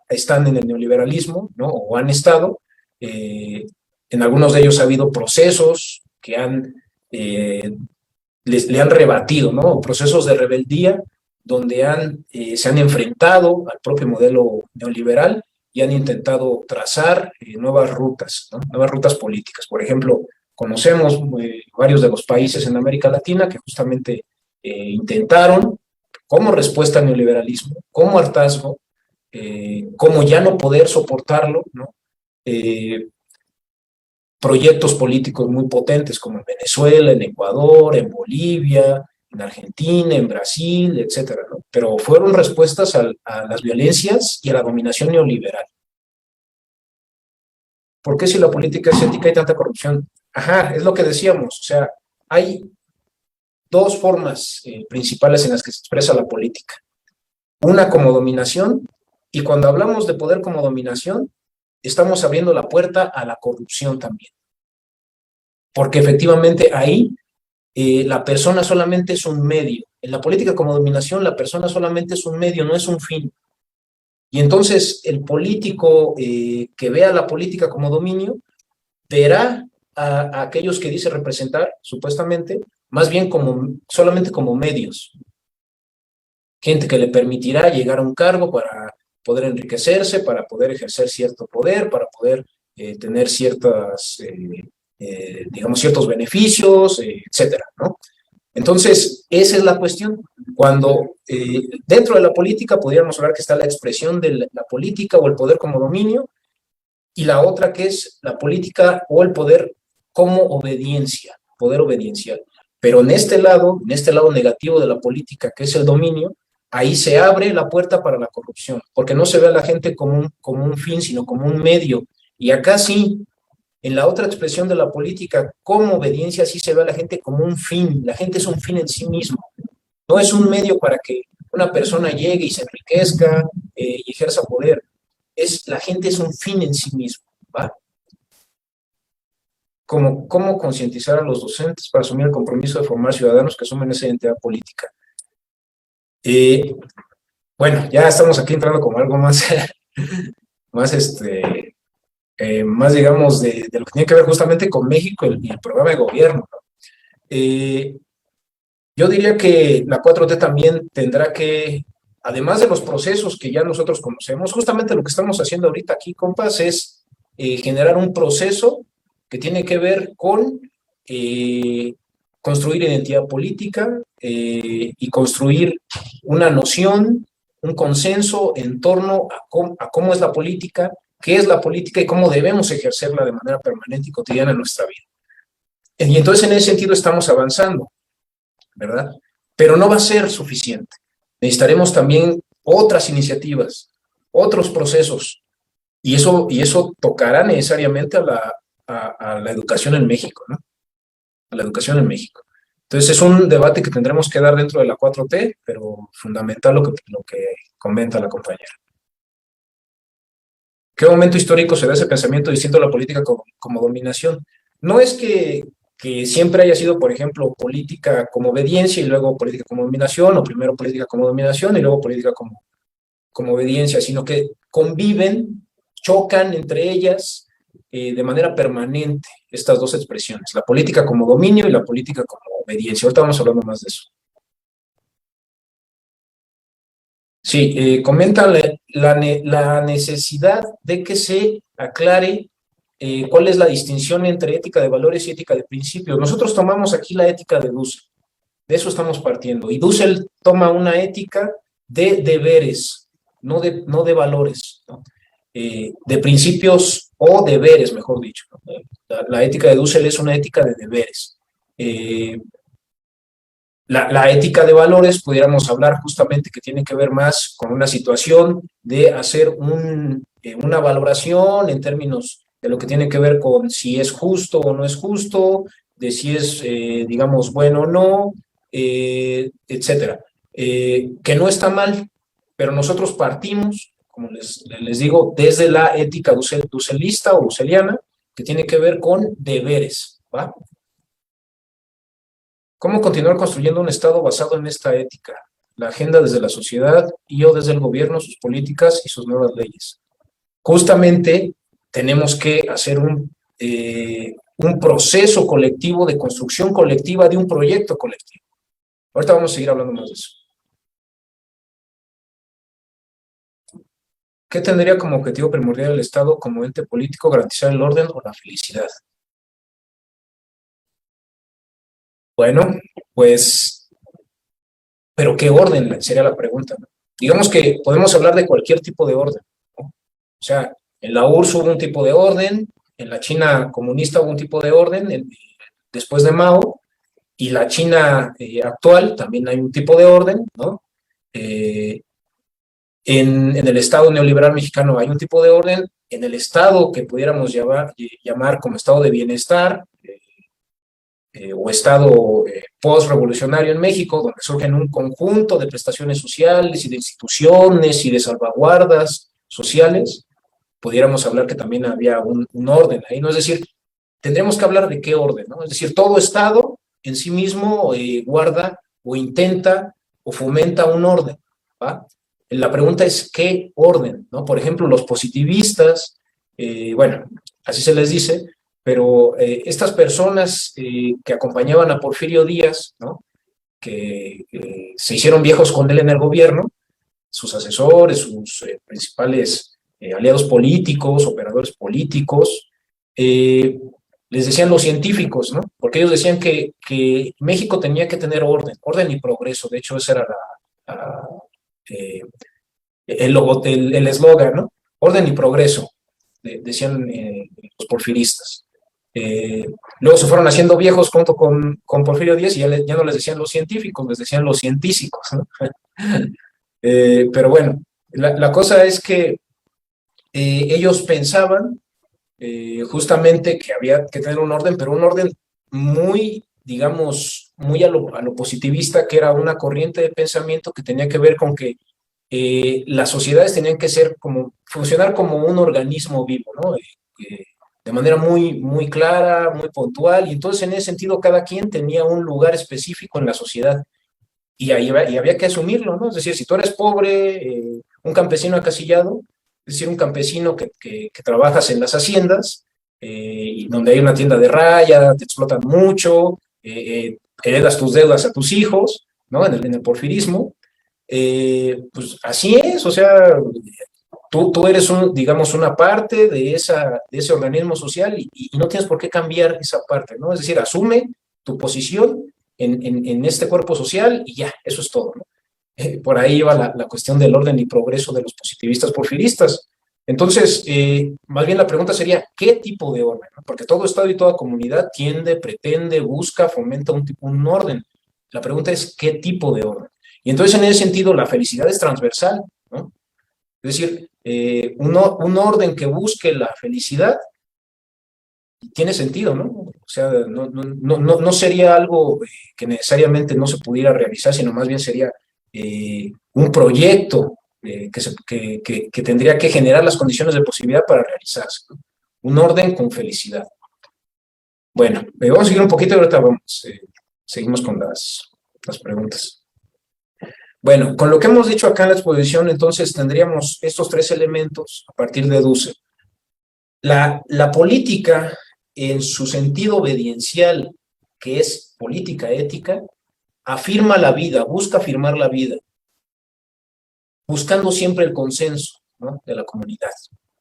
[SPEAKER 4] están en el neoliberalismo, ¿no? O han estado, en algunos de ellos ha habido procesos que le han rebatido, ¿no? Procesos de rebeldía donde se han enfrentado al propio modelo neoliberal y han intentado trazar nuevas rutas, ¿no? Nuevas rutas políticas. Por ejemplo, conocemos varios de los países en América Latina que justamente intentaron, como respuesta al neoliberalismo, como hartazgo, como ya no poder soportarlo, ¿no? Proyectos políticos muy potentes como en Venezuela, en Ecuador, en Bolivia, en Argentina, en Brasil, etcétera, ¿no? Pero fueron respuestas a las violencias y a la dominación neoliberal. ¿Por qué si la política es ética hay tanta corrupción? Ajá, es lo que decíamos, o sea, hay dos formas principales en las que se expresa la política. Una como dominación, y cuando hablamos de poder como dominación, estamos abriendo la puerta a la corrupción también. Porque efectivamente ahí la persona solamente es un medio. En la política como dominación, la persona solamente es un medio, no es un fin. Y entonces el político que vea la política como dominio, verá a aquellos que dice representar, supuestamente, más bien solamente como medios. Gente que le permitirá llegar a un cargo para poder enriquecerse, para poder ejercer cierto poder, para poder tener digamos, ciertos beneficios, etcétera, ¿no? Entonces, esa es la cuestión. Cuando dentro de la política podríamos hablar que está la expresión de la política o el poder como dominio, y la otra que es la política o el poder como obediencia, poder obediencial. Pero en este lado negativo de la política, que es el dominio, ahí se abre la puerta para la corrupción, porque no se ve a la gente como un fin, sino como un medio. Y acá sí, en la otra expresión de la política, como obediencia, sí se ve a la gente como un fin. La gente es un fin en sí mismo. No es un medio para que una persona llegue y se enriquezca y ejerza poder. La gente es un fin en sí mismo, ¿va? ¿Cómo concientizar a los docentes para asumir el compromiso de formar ciudadanos que asumen esa identidad política? Bueno, ya estamos aquí entrando como algo más, más digamos, de lo que tiene que ver justamente con México y el programa de gobierno, ¿no? Yo diría que la 4T también tendrá que, además de los procesos que ya nosotros conocemos, justamente lo que estamos haciendo ahorita aquí, compas, es generar un proceso que tiene que ver con construir identidad política y construir una noción, un consenso en torno a cómo es la política, qué es la política y cómo debemos ejercerla de manera permanente y cotidiana en nuestra vida. Y entonces en ese sentido estamos avanzando, ¿verdad? Pero no va a ser suficiente. Necesitaremos también otras iniciativas, otros procesos, y eso tocará necesariamente a la educación en México, ¿no? A la educación en México. Entonces es un debate que tendremos que dar dentro de la 4T, pero fundamental lo que comenta la compañera. ¿Qué momento histórico se da ese pensamiento distinto a la política como dominación? No es que siempre haya sido, por ejemplo, política como obediencia y luego política como dominación, o primero política como dominación y luego política como obediencia, sino que conviven, chocan entre ellas de manera permanente estas dos expresiones, la política como dominio y la política como obediencia. Ahorita vamos hablando más de eso. Sí, comenta la necesidad de que se aclare cuál es la distinción entre ética de valores y ética de principios. Nosotros tomamos aquí la ética de Dussel, de eso estamos partiendo, y Dussel toma una ética de deberes, no de valores, ¿no? De principios o deberes, mejor dicho, ¿no? La ética de Dussel es una ética de deberes. La ética de valores, pudiéramos hablar justamente que tiene que ver más con una situación de hacer una valoración en términos de lo que tiene que ver con si es justo o no es justo, de si es, digamos, bueno o no, etcétera. Que no está mal, pero nosotros partimos, como les digo, desde la ética dusselista o dusseliana, que tiene que ver con deberes, ¿va? ¿Cómo continuar construyendo un Estado basado en esta ética? La agenda desde la sociedad y o desde el gobierno, sus políticas y sus nuevas leyes. Justamente tenemos que hacer un proceso colectivo de construcción colectiva de un proyecto colectivo. Ahorita vamos a seguir hablando más de eso. ¿Qué tendría como objetivo primordial el Estado como ente político? Garantizar el orden o la felicidad. Bueno, pues, ¿pero qué orden? Sería la pregunta, ¿no? Digamos que podemos hablar de cualquier tipo de orden, ¿no? O sea, en la URSS hubo un tipo de orden, en la China comunista hubo un tipo de orden, después de Mao, y la China actual también hay un tipo de orden, ¿no? En el Estado neoliberal mexicano hay un tipo de orden, en el Estado que pudiéramos llamar como Estado de bienestar, o Estado post-revolucionario en México, donde surgen un conjunto de prestaciones sociales y de instituciones y de salvaguardas sociales, pudiéramos hablar que también había un orden ahí, ¿no? Es decir, tendríamos que hablar de qué orden, ¿no? Es decir, todo Estado en sí mismo guarda o intenta o fomenta un orden, ¿va? La pregunta es ¿qué orden? ¿No? Por ejemplo, los positivistas, bueno, así se les dice, pero estas personas que acompañaban a Porfirio Díaz, ¿no? Que se hicieron viejos con él en el gobierno, sus asesores, sus principales aliados políticos, operadores políticos, les decían los científicos, ¿no? Porque ellos decían que México tenía que tener orden y progreso. De hecho, ese era el eslogan, ¿no? Orden y progreso, decían los porfiristas. Luego se fueron haciendo viejos junto con Porfirio Díaz y ya no les decían los científicos, les decían los científicos, ¿no? Pero bueno, la cosa es que ellos pensaban justamente que había que tener un orden, pero un orden muy, digamos, muy a lo positivista, que era una corriente de pensamiento que tenía que ver con que las sociedades tenían que funcionar como un organismo vivo, ¿no? De manera muy, muy clara, muy puntual, y entonces en ese sentido cada quien tenía un lugar específico en la sociedad, y había que asumirlo, ¿no? Es decir, si tú eres pobre, un campesino acasillado, es decir, un campesino que trabajas en las haciendas, y donde hay una tienda de raya, te explotan mucho, heredas tus deudas a tus hijos, ¿no? En el porfirismo, pues así es, o sea, tú eres, digamos, una parte de ese organismo social y no tienes por qué cambiar esa parte, ¿no? Es decir, asume tu posición en este cuerpo social y ya, eso es todo, ¿no? Por ahí va la cuestión del orden y progreso de los positivistas porfiristas. Entonces, más bien la pregunta sería, ¿qué tipo de orden? ¿No? Porque todo Estado y toda comunidad pretende, busca, fomenta un orden. La pregunta es, ¿qué tipo de orden? Y entonces, en ese sentido, la felicidad es transversal, ¿no? Es decir, un orden que busque la felicidad tiene sentido, ¿no? O sea, no sería algo que necesariamente no se pudiera realizar, sino más bien sería un proyecto que tendría que generar las condiciones de posibilidad para realizarse, ¿no? Un orden con felicidad. Bueno, vamos a seguir un poquito y ahorita seguimos con las preguntas. Bueno, con lo que hemos dicho acá en la exposición, entonces tendríamos estos tres elementos a partir de Dussel. La política, en su sentido obediencial, que es política ética, afirma la vida, busca afirmar la vida, buscando siempre el consenso, ¿no?, de la comunidad.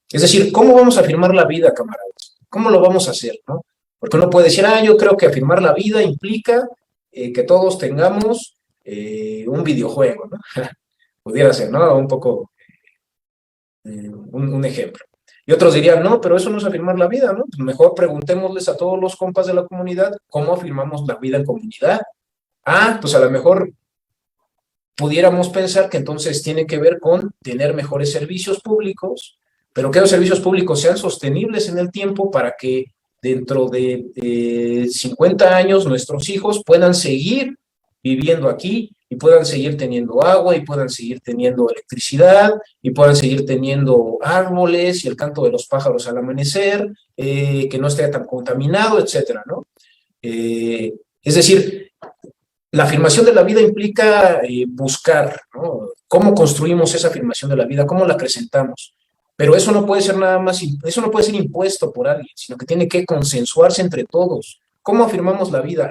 [SPEAKER 4] Es decir, ¿cómo vamos a afirmar la vida, camaradas? ¿Cómo lo vamos a hacer, no? Porque uno puede decir, yo creo que afirmar la vida implica que todos tengamos un videojuego, ¿no? Pudiera ser, ¿no? Un poco, un ejemplo. Y otros dirían, no, pero eso no es afirmar la vida, ¿no? Pues mejor preguntémosles a todos los compas de la comunidad cómo afirmamos la vida en comunidad. Pues a lo mejor pudiéramos pensar que entonces tiene que ver con tener mejores servicios públicos, pero que los servicios públicos sean sostenibles en el tiempo para que dentro de 50 años nuestros hijos puedan seguir viviendo aquí y puedan seguir teniendo agua y puedan seguir teniendo electricidad y puedan seguir teniendo árboles y el canto de los pájaros al amanecer, que no esté tan contaminado, etcétera, ¿no? Es decir, la afirmación de la vida implica buscar, ¿no?, cómo construimos esa afirmación de la vida, cómo la acrecentamos. Pero eso no puede ser nada más, eso no puede ser impuesto por alguien, sino que tiene que consensuarse entre todos. ¿Cómo afirmamos la vida?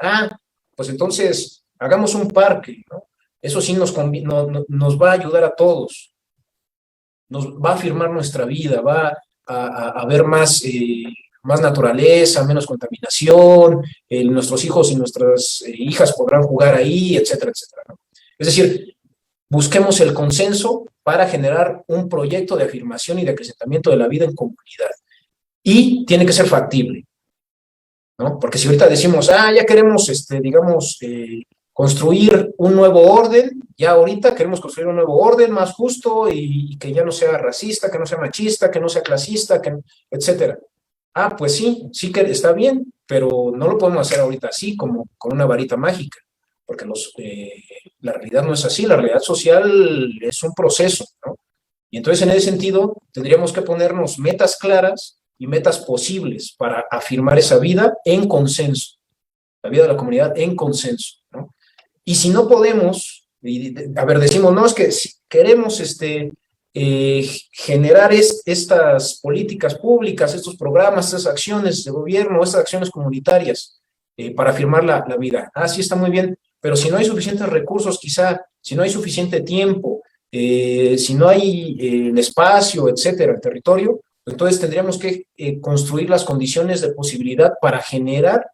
[SPEAKER 4] Pues entonces hagamos un parque, ¿no? Eso sí nos va a ayudar a todos, nos va a afirmar nuestra vida, va a haber más naturaleza, menos contaminación, nuestros hijos y nuestras hijas podrán jugar ahí, etcétera, etcétera, ¿no? Es decir, busquemos el consenso para generar un proyecto de afirmación y de acrecentamiento de la vida en comunidad. Y tiene que ser factible, ¿no? Porque si ahorita decimos, ya queremos, digamos, construir un nuevo orden, ya ahorita queremos construir un nuevo orden más justo y que ya no sea racista, que no sea machista, que no sea clasista, etcétera. Pues sí que está bien, pero no lo podemos hacer ahorita así, como con una varita mágica, porque la realidad no es así, la realidad social es un proceso, ¿no? Y entonces en ese sentido tendríamos que ponernos metas claras y metas posibles para afirmar esa vida en consenso, la vida de la comunidad en consenso, ¿no? Y si no podemos, decimos, no, es que si queremos generar estas políticas públicas, estos programas, estas acciones de gobierno, estas acciones comunitarias para afirmar la vida. Sí, está muy bien, pero si no hay suficientes recursos, quizá, si no hay suficiente tiempo, si no hay el espacio, etcétera, el territorio, entonces tendríamos que construir las condiciones de posibilidad para generar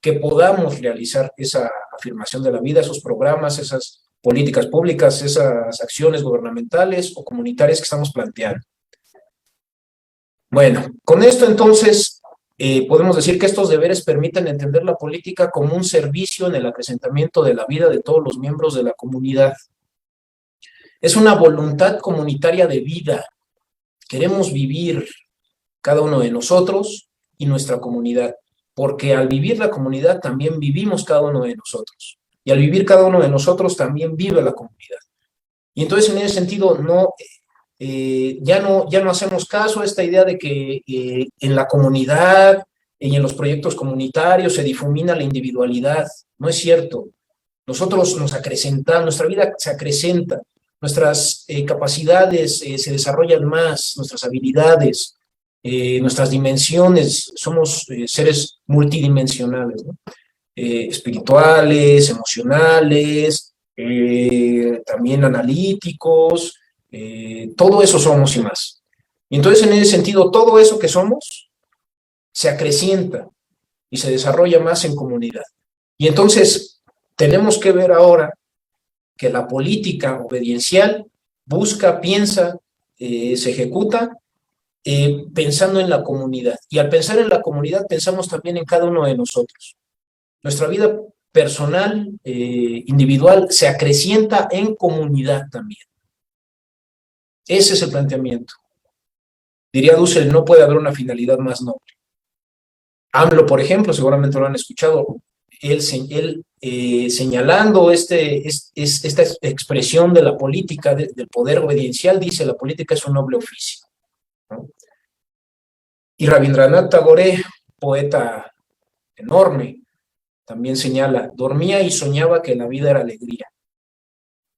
[SPEAKER 4] que podamos realizar esa afirmación de la vida, esos programas, esas políticas públicas, esas acciones gubernamentales o comunitarias que estamos planteando. Bueno, con esto entonces podemos decir que estos deberes permiten entender la política como un servicio en el acrecentamiento de la vida de todos los miembros de la comunidad. Es una voluntad comunitaria de vida. Queremos vivir cada uno de nosotros y nuestra comunidad, porque al vivir la comunidad también vivimos cada uno de nosotros. Y al vivir cada uno de nosotros también vive la comunidad. Y entonces en ese sentido ya no hacemos caso a esta idea de que en la comunidad y en los proyectos comunitarios se difumina la individualidad. No es cierto. Nosotros nos acrecentamos, nuestra vida se acrecenta, nuestras capacidades se desarrollan más, nuestras habilidades, nuestras dimensiones, somos seres multidimensionales, ¿no? Espirituales, emocionales, también analíticos, todo eso somos y más. Y entonces en ese sentido todo eso que somos se acrecienta y se desarrolla más en comunidad. Y entonces tenemos que ver ahora que la política obediencial busca, piensa, se ejecuta pensando en la comunidad. Y al pensar en la comunidad pensamos también en cada uno de nosotros. Nuestra vida personal, individual, se acrecienta en comunidad también. Ese es el planteamiento. Diría Dussel, no puede haber una finalidad más noble. AMLO, por ejemplo, seguramente lo han escuchado, él señalando esta expresión de la política, del poder obediencial, dice, la política es un noble oficio, ¿no? Y Rabindranath Tagore, poeta enorme, también señala, dormía y soñaba que la vida era alegría.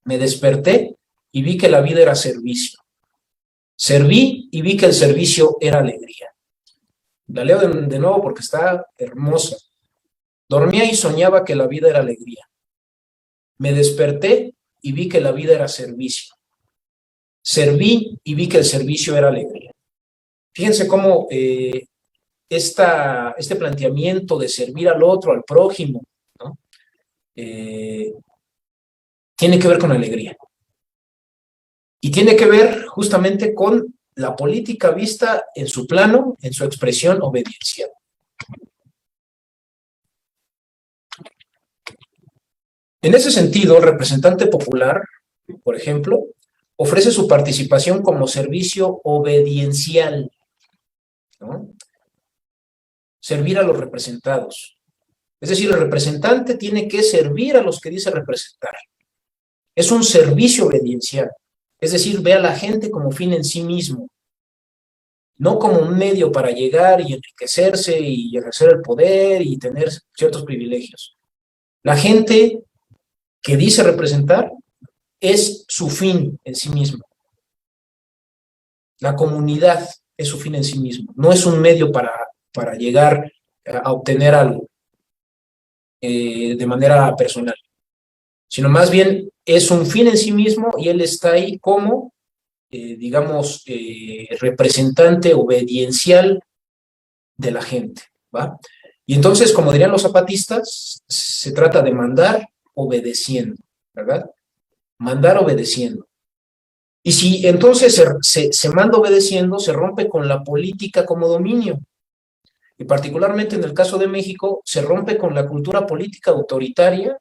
[SPEAKER 4] Me desperté y vi que la vida era servicio. Serví y vi que el servicio era alegría. La leo de nuevo porque está hermosa. Dormía y soñaba que la vida era alegría. Me desperté y vi que la vida era servicio. Serví y vi que el servicio era alegría. Fíjense cómo este planteamiento de servir al otro, al prójimo, ¿no? Tiene que ver con alegría. Y tiene que ver justamente con la política vista en su plano, en su expresión obediencial. En ese sentido, el representante popular, por ejemplo, ofrece su participación como servicio obediencial, ¿no? Servir a los representados. Es decir, el representante tiene que servir a los que dice representar. Es un servicio obediencial. Es decir, ve a la gente como fin en sí mismo, no como un medio para llegar y enriquecerse y ejercer el poder y tener ciertos privilegios. La gente que dice representar es su fin en sí mismo. La comunidad es su fin en sí mismo, no es un medio para llegar a obtener algo de manera personal, sino más bien es un fin en sí mismo y él está ahí como, digamos, representante obediencial de la gente, ¿va? Y entonces, como dirían los zapatistas, se trata de mandar obedeciendo, ¿verdad? Mandar obedeciendo. Y si entonces se manda obedeciendo, se rompe con la política como dominio. Y particularmente en el caso de México, se rompe con la cultura política autoritaria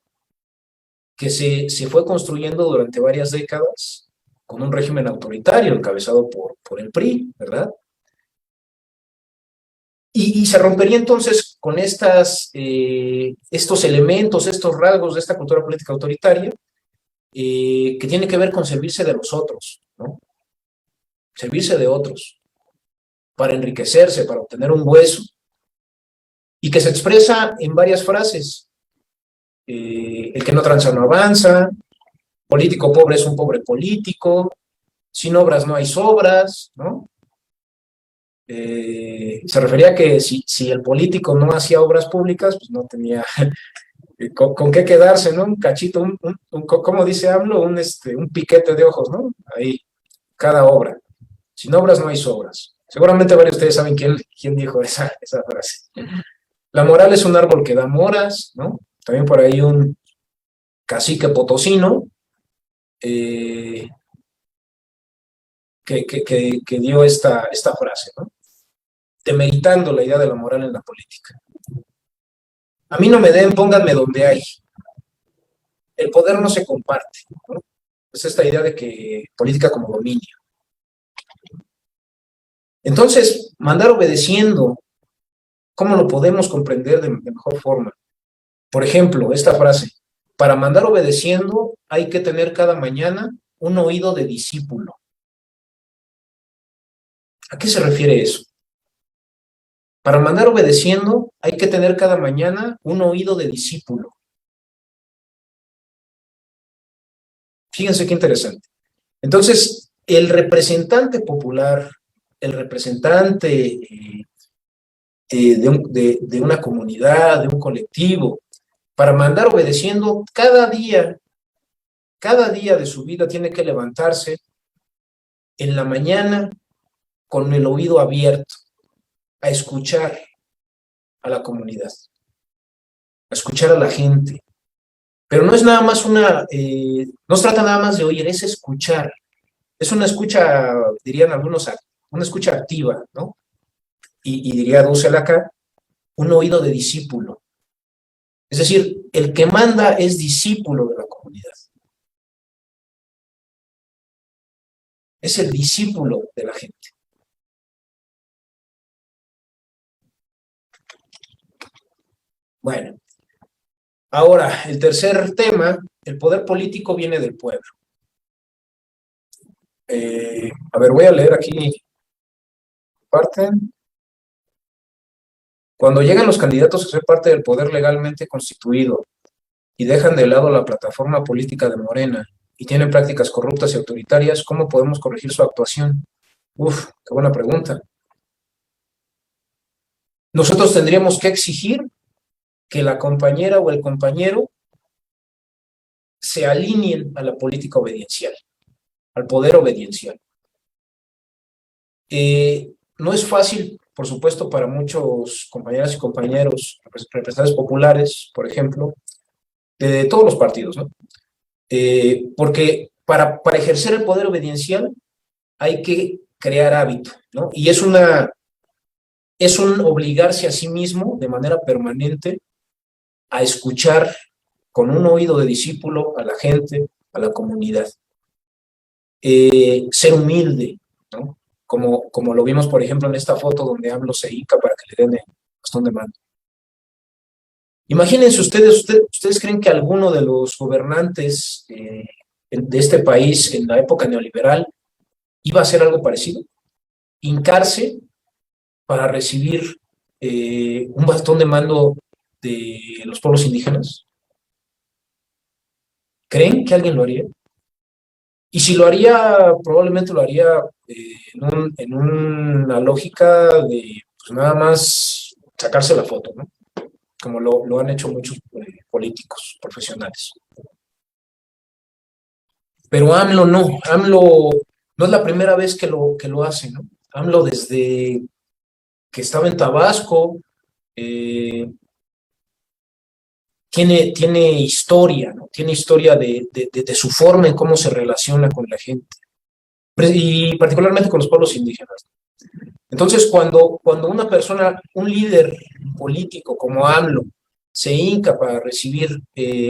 [SPEAKER 4] que se fue construyendo durante varias décadas con un régimen autoritario encabezado por el PRI, ¿verdad? Y se rompería entonces con estos elementos, estos rasgos de esta cultura política autoritaria que tiene que ver con servirse de los otros, ¿no? Servirse de otros para enriquecerse, para obtener un hueso, y que se expresa en varias frases. El que no tranza no avanza, político pobre es un pobre político, sin obras no hay sobras, ¿no? Se refería a que si el político no hacía obras públicas, pues no tenía con qué quedarse, ¿no? Un cachito, ¿cómo dice AMLO? Un piquete de ojos, ¿no? Ahí, cada obra. Sin obras no hay sobras. Seguramente varios de ustedes saben quién dijo esa frase. La moral es un árbol que da moras, ¿no? También por ahí un cacique potosino que dio esta frase, ¿no? Demeritando la idea de la moral en la política. A mí no me den, pónganme donde hay. El poder no se comparte, ¿no? Es esta idea de que política como dominio. Entonces, mandar obedeciendo, ¿cómo lo podemos comprender de mejor forma? Por ejemplo, esta frase, para mandar obedeciendo hay que tener cada mañana un oído de discípulo. ¿A qué se refiere eso? Para mandar obedeciendo hay que tener cada mañana un oído de discípulo. Fíjense qué interesante. Entonces, el representante popular, el representante de una comunidad, de un colectivo, para mandar obedeciendo cada día de su vida tiene que levantarse en la mañana con el oído abierto a escuchar a la comunidad, a escuchar a la gente. Pero no es nada más no se trata nada más de oír, es escuchar. Es una escucha, dirían algunos, una escucha activa, ¿no? Y diría Dussel acá, un oído de discípulo. Es decir, el que manda es discípulo de la comunidad. Es el discípulo de la gente. Bueno, ahora, el tercer tema, el poder político viene del pueblo. A ver, voy a leer aquí parte. Cuando llegan los candidatos a ser parte del poder legalmente constituido y dejan de lado la plataforma política de Morena y tienen prácticas corruptas y autoritarias, ¿cómo podemos corregir su actuación? Uf, qué buena pregunta. Nosotros tendríamos que exigir que la compañera o el compañero se alineen a la política obediencial, al poder obediencial. No es fácil, por supuesto, para muchos compañeras y compañeros, representantes populares, por ejemplo, de todos los partidos, ¿no? Porque para ejercer el poder obediencial hay que crear hábito, ¿no? Y es un obligarse a sí mismo de manera permanente a escuchar con un oído de discípulo a la gente, a la comunidad. Ser humilde, ¿no? Como lo vimos, por ejemplo, en esta foto donde AMLO se hinca para que le den el bastón de mando. Imagínense ustedes creen que alguno de los gobernantes de este país en la época neoliberal iba a hacer algo parecido? Hincarse para recibir un bastón de mando de los pueblos indígenas. ¿Creen que alguien lo haría? Y si lo haría, probablemente lo haría en una lógica de pues, nada más sacarse la foto, ¿no? Como lo han hecho muchos políticos profesionales. Pero AMLO no. AMLO no es la primera vez que lo hace, ¿no? AMLO desde que estaba en Tabasco tiene historia, ¿no? Tiene historia de su forma en cómo se relaciona con la gente, y particularmente con los pueblos indígenas. Entonces, cuando una persona, un líder político como AMLO, se hinca para recibir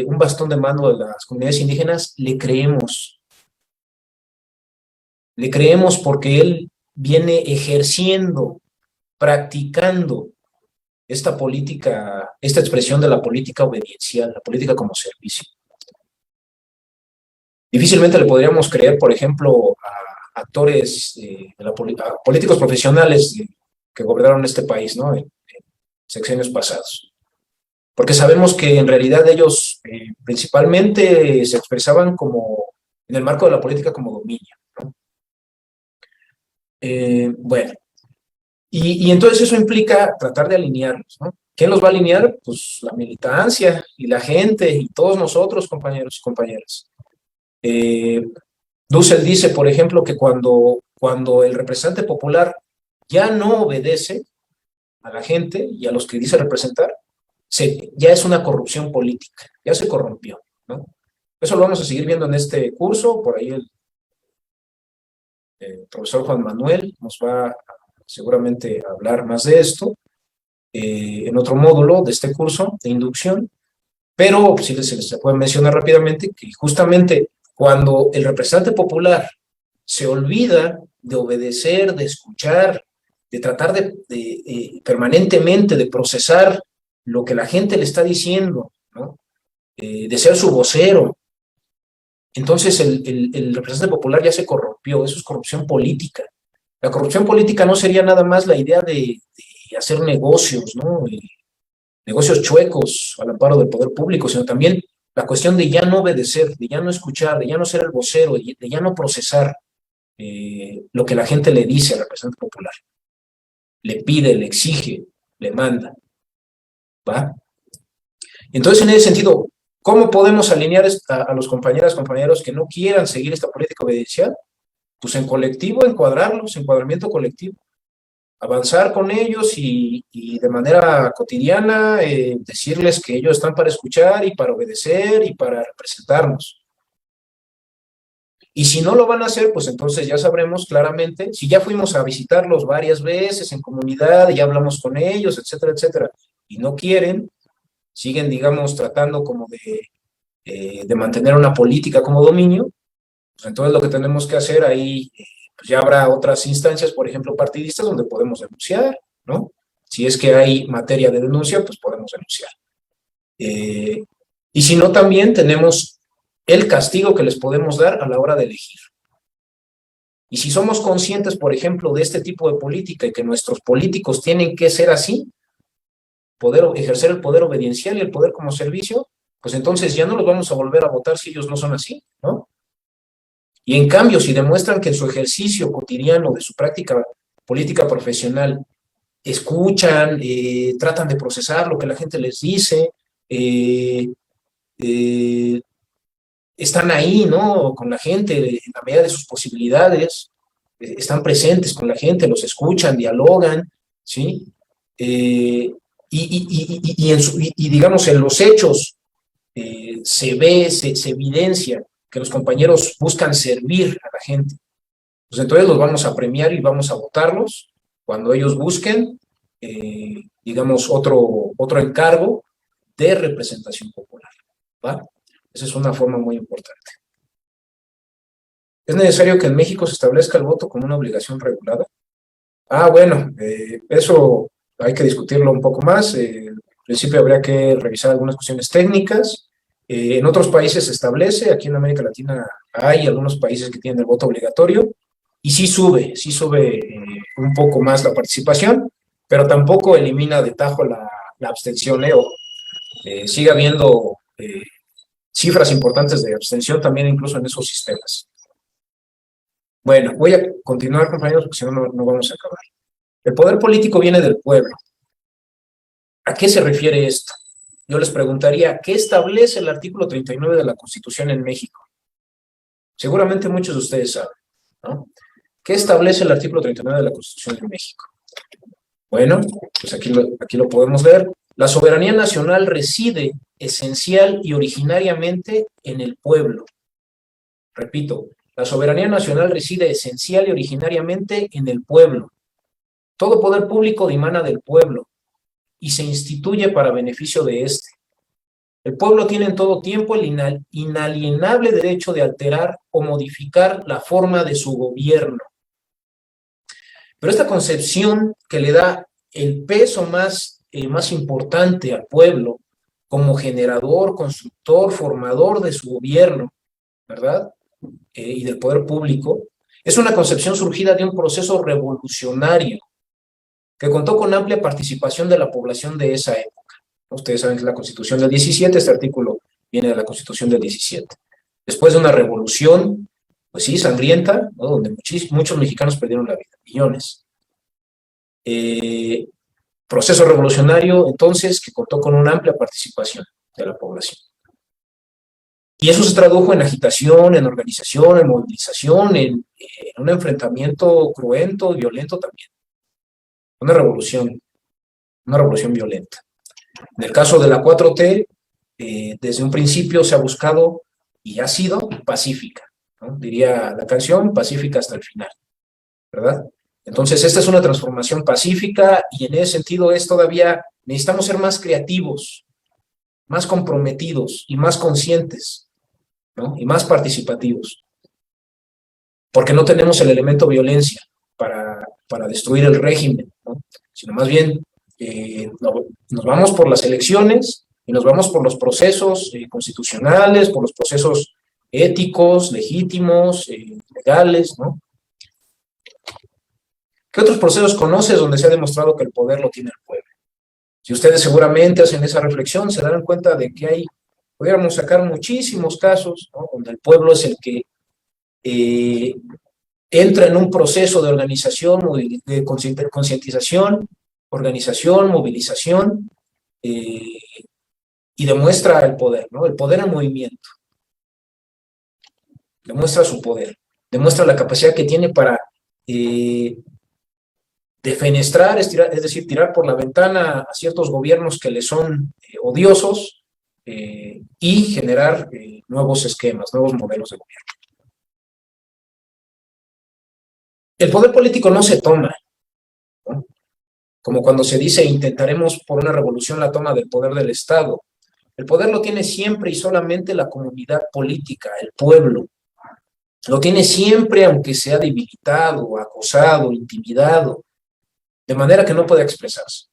[SPEAKER 4] un bastón de mando de las comunidades indígenas, le creemos. Le creemos porque él viene ejerciendo, practicando esta política, esta expresión de la política obediencial, la política como servicio. Difícilmente le podríamos creer, por ejemplo, a actores, a políticos profesionales que gobernaron este país, ¿no? En sexenios pasados. Porque sabemos que en realidad ellos principalmente se expresaban como, en el marco de la política, como dominio, ¿no? Bueno, y entonces eso implica tratar de alinearlos, ¿no? ¿Quién los va a alinear? Pues la militancia y la gente y todos nosotros, compañeros y compañeras. Dussel dice, por ejemplo, que cuando el representante popular ya no obedece a la gente y a los que dice representar, ya es una corrupción política, ya se corrompió, ¿no? Eso lo vamos a seguir viendo en este curso. Por ahí el profesor Juan Manuel nos va seguramente a hablar más de esto en otro módulo de este curso de inducción, pero sí se puede mencionar rápidamente que justamente cuando el representante popular se olvida de obedecer, de escuchar, de tratar permanentemente de procesar lo que la gente le está diciendo, ¿no? De ser su vocero, entonces el representante popular ya se corrompió. Eso es corrupción política. La corrupción política no sería nada más la idea de hacer negocios, ¿no? Negocios chuecos al amparo del poder público, sino también la cuestión de ya no obedecer, de ya no escuchar, de ya no ser el vocero, de ya no procesar lo que la gente le dice al representante popular. Le pide, le exige, le manda. ¿Va? Entonces, en ese sentido, ¿cómo podemos alinear a los compañeros que no quieran seguir esta política obediencial? Pues en colectivo, encuadrarlos, encuadramiento colectivo. Avanzar con ellos y de manera cotidiana decirles que ellos están para escuchar y para obedecer y para representarnos. Y si no lo van a hacer, pues entonces ya sabremos claramente, si ya fuimos a visitarlos varias veces en comunidad, ya hablamos con ellos, etcétera, etcétera, y no quieren, siguen, digamos, tratando como de mantener una política como dominio, pues entonces lo que tenemos que hacer ahí, pues ya habrá otras instancias, por ejemplo, partidistas, donde podemos denunciar, ¿no? Si es que hay materia de denuncia, pues podemos denunciar. Y si no, también tenemos el castigo que les podemos dar a la hora de elegir. Y si somos conscientes, por ejemplo, de este tipo de política y que nuestros políticos tienen que ser así, ejercer el poder obediencial y el poder como servicio, pues entonces ya no los vamos a volver a votar si ellos no son así, ¿no? Y en cambio, si demuestran que en su ejercicio cotidiano de su práctica política profesional escuchan, tratan de procesar lo que la gente les dice, eh, eh, están ahí, ¿no? Con la gente en la medida de sus posibilidades, están presentes con la gente, los escuchan, dialogan, ¿sí? Digamos, en los hechos se ve, se evidencia que los compañeros buscan servir a la gente. Pues entonces los vamos a premiar y vamos a votarlos cuando ellos busquen, digamos, otro encargo de representación popular, ¿va? Esa es una forma muy importante. ¿Es necesario que en México se establezca el voto como una obligación regulada? Bueno, eso hay que discutirlo un poco más. En principio habría que revisar algunas cuestiones técnicas. En otros países se establece, aquí en América Latina hay algunos países que tienen el voto obligatorio, y sí sube un poco más la participación, pero tampoco elimina de tajo la abstención, sigue habiendo cifras importantes de abstención también incluso en esos sistemas. Bueno, voy a continuar, compañeros, porque si no, no vamos a acabar. El poder político viene del pueblo. ¿A qué se refiere esto? Yo les preguntaría, ¿qué establece el artículo 39 de la Constitución en México? Seguramente muchos de ustedes saben, ¿no? ¿Qué establece el artículo 39 de la Constitución en México? Bueno, pues aquí lo podemos ver. La soberanía nacional reside esencial y originariamente en el pueblo. Repito, la soberanía nacional reside esencial y originariamente en el pueblo. Todo poder público dimana del pueblo y se instituye para beneficio de éste. El pueblo tiene en todo tiempo el inalienable derecho de alterar o modificar la forma de su gobierno. Pero esta concepción que le da el peso más importante al pueblo como generador, constructor, formador de su gobierno, ¿verdad? Y del poder público, es una concepción surgida de un proceso revolucionario que contó con amplia participación de la población de esa época. Ustedes saben que es la Constitución del 17, este artículo viene de la Constitución del 17. Después de una revolución, pues sí, sangrienta, ¿no? Donde muchos mexicanos perdieron la vida, millones. Proceso revolucionario, entonces, que contó con una amplia participación de la población. Y eso se tradujo en agitación, en organización, en movilización, en un enfrentamiento cruento, violento también. Una revolución violenta. En el caso de la 4T, desde un principio se ha buscado y ha sido pacífica, ¿no? Diría la canción, pacífica hasta el final, ¿verdad? Entonces, esta es una transformación pacífica y en ese sentido necesitamos ser más creativos, más comprometidos y más conscientes, ¿no? Y más participativos. Porque no tenemos el elemento violencia para destruir el régimen, ¿no? Sino más bien nos vamos por las elecciones y nos vamos por los procesos constitucionales, por los procesos éticos, legítimos, legales, ¿no? ¿Qué otros procesos conoces donde se ha demostrado que el poder lo tiene el pueblo? Si ustedes seguramente hacen esa reflexión, se darán cuenta de que pudiéramos sacar muchísimos casos, ¿no? Donde el pueblo es el que entra en un proceso de organización, de concientización, organización, movilización, y demuestra el poder, ¿no? El poder en movimiento. Demuestra su poder, demuestra la capacidad que tiene para defenestrar, es decir, tirar por la ventana a ciertos gobiernos que le son odiosos y generar nuevos esquemas, nuevos modelos de gobierno. El poder político no se toma, ¿no? Como cuando se dice intentaremos por una revolución la toma del poder del Estado. El poder lo tiene siempre y solamente la comunidad política, el pueblo. Lo tiene siempre aunque sea debilitado, acosado, intimidado, de manera que no puede expresarse.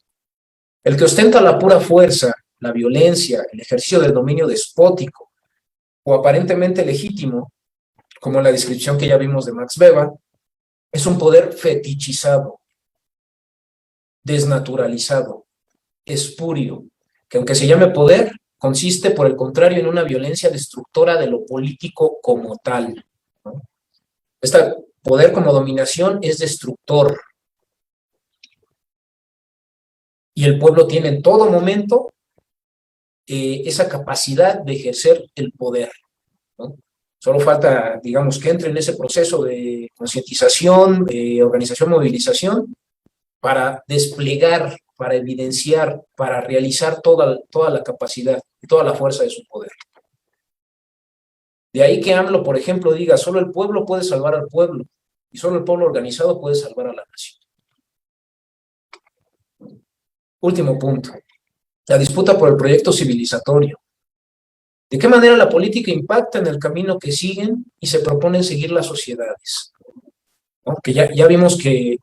[SPEAKER 4] El que ostenta la pura fuerza, la violencia, el ejercicio del dominio despótico o aparentemente legítimo, como la descripción que ya vimos de Max Weber, es un poder fetichizado, desnaturalizado, espurio, que aunque se llame poder, consiste por el contrario en una violencia destructora de lo político como tal, ¿no? Este poder como dominación es destructor. Y el pueblo tiene en todo momento esa capacidad de ejercer el poder, ¿no? Solo falta, digamos, que entre en ese proceso de concientización, organización, movilización, para desplegar, para evidenciar, para realizar toda la capacidad y toda la fuerza de su poder. De ahí que AMLO, por ejemplo, diga, solo el pueblo puede salvar al pueblo, y solo el pueblo organizado puede salvar a la nación. Último punto, la disputa por el proyecto civilizatorio. ¿De qué manera la política impacta en el camino que siguen y se proponen seguir las sociedades? ¿No? Que ya vimos que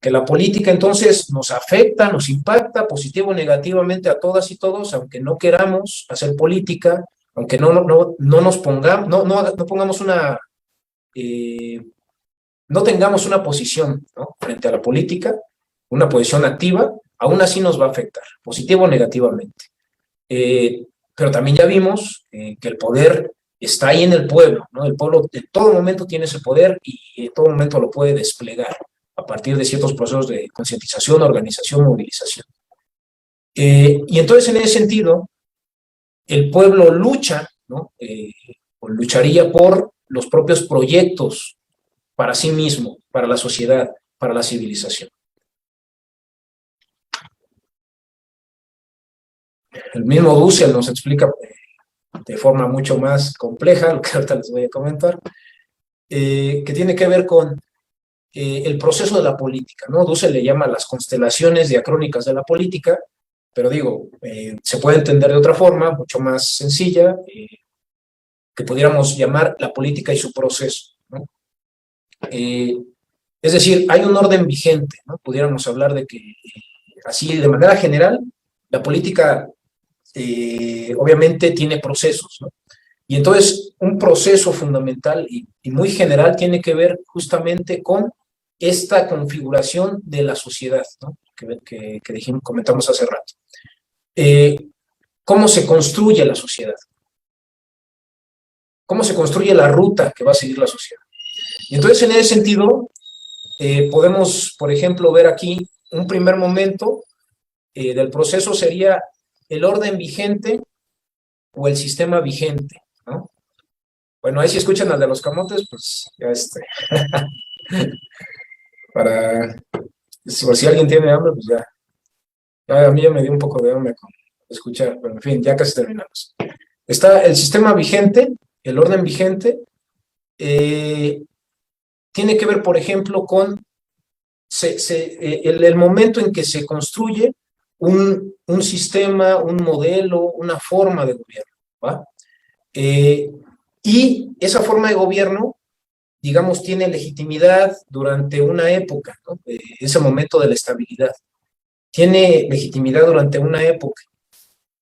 [SPEAKER 4] la política entonces nos afecta, nos impacta positivo o negativamente a todas y todos, aunque no queramos hacer política, aunque no nos pongamos, no pongamos una, no tengamos una posición, ¿no?, frente a la política, una posición activa, aún así nos va a afectar, positivo o negativamente. Pero también ya vimos que el poder está ahí en el pueblo, ¿no? El pueblo en todo momento tiene ese poder y en todo momento lo puede desplegar a partir de ciertos procesos de concientización, organización, movilización. Y entonces, en ese sentido, el pueblo lucha, ¿no?, o lucharía por los propios proyectos para sí mismo, para la sociedad, para la civilización. El mismo Dussel nos explica de forma mucho más compleja, lo que ahorita les voy a comentar, que tiene que ver con el proceso de la política, ¿no? Dussel le llama las constelaciones diacrónicas de la política, pero digo, se puede entender de otra forma, mucho más sencilla, que pudiéramos llamar la política y su proceso, ¿no? Es decir, hay un orden vigente, ¿no? Pudiéramos hablar de que, así de manera general, la política obviamente tiene procesos, ¿no? Y entonces un proceso fundamental y muy general tiene que ver justamente con esta configuración de la sociedad, ¿no?, que comentamos hace rato. ¿Cómo se construye la sociedad? ¿Cómo se construye la ruta que va a seguir la sociedad? Y entonces, en ese sentido, podemos, por ejemplo, ver aquí un primer momento del proceso sería el orden vigente o el sistema vigente, ¿no? Bueno, ahí si escuchan al de los camotes, pues ya para, si alguien tiene hambre, pues ya a mí ya me dio un poco de hambre con escuchar, pero en fin, ya casi terminamos. Está el sistema vigente, el orden vigente, tiene que ver, por ejemplo, con el momento en que se construye un sistema, un modelo, una forma de gobierno, ¿va? Y esa forma de gobierno, digamos, tiene legitimidad durante una época, ¿no? Ese momento de la estabilidad. Tiene legitimidad durante una época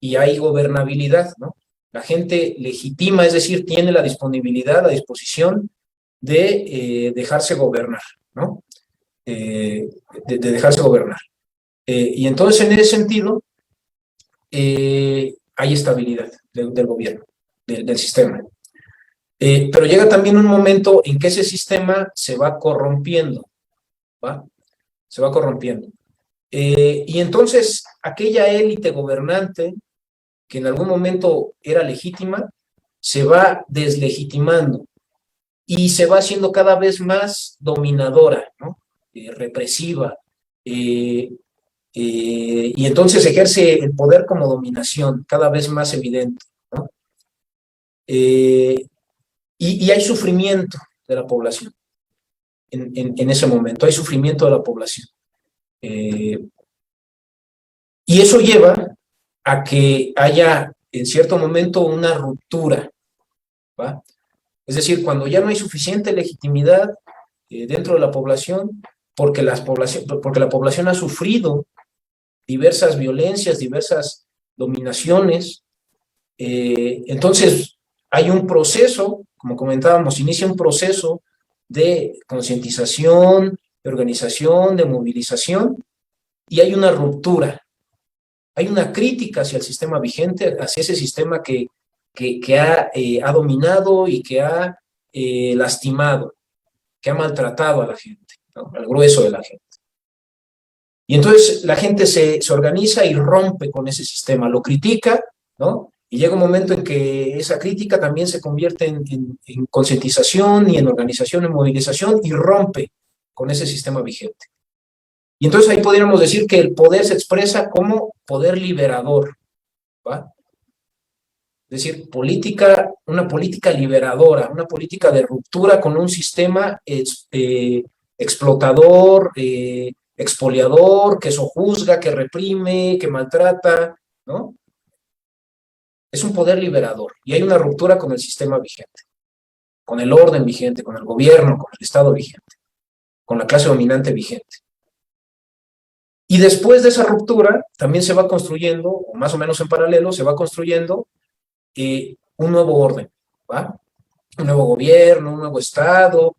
[SPEAKER 4] y hay gobernabilidad, ¿no? La gente legitima, es decir, tiene la disponibilidad, la disposición de dejarse gobernar, ¿no? De dejarse gobernar. Y entonces, en ese sentido, hay estabilidad del gobierno, del sistema. Pero llega también un momento en que ese sistema se va corrompiendo, ¿va? Se va corrompiendo. Y entonces, aquella élite gobernante, que en algún momento era legítima, se va deslegitimando y se va haciendo cada vez más dominadora, ¿no? Represiva, y entonces ejerce el poder como dominación, cada vez más evidente, ¿no? Y hay sufrimiento de la población en ese momento, hay sufrimiento de la población. Y eso lleva a que haya en cierto momento una ruptura, ¿va? Es decir, cuando ya no hay suficiente legitimidad dentro de la población, porque la población ha sufrido diversas violencias, diversas dominaciones, entonces hay un proceso, como comentábamos, inicia un proceso de concientización, de organización, de movilización, y hay una ruptura, hay una crítica hacia el sistema vigente, hacia ese sistema que ha dominado y que ha lastimado, que ha maltratado a la gente, ¿no? Al grueso de la gente. Y entonces la gente se organiza y rompe con ese sistema, lo critica, ¿no? Y llega un momento en que esa crítica también se convierte en concientización y en organización, en movilización, y rompe con ese sistema vigente. Y entonces ahí podríamos decir que el poder se expresa como poder liberador, ¿va? Es decir, una política liberadora, una política de ruptura con un sistema explotador, expoliador, que sojuzga, que reprime, que maltrata, ¿no? Es un poder liberador y hay una ruptura con el sistema vigente, con el orden vigente, con el gobierno, con el Estado vigente, con la clase dominante vigente. Y después de esa ruptura también se va construyendo, o más o menos en paralelo, se va construyendo un nuevo orden, ¿va? Un nuevo gobierno, un nuevo Estado,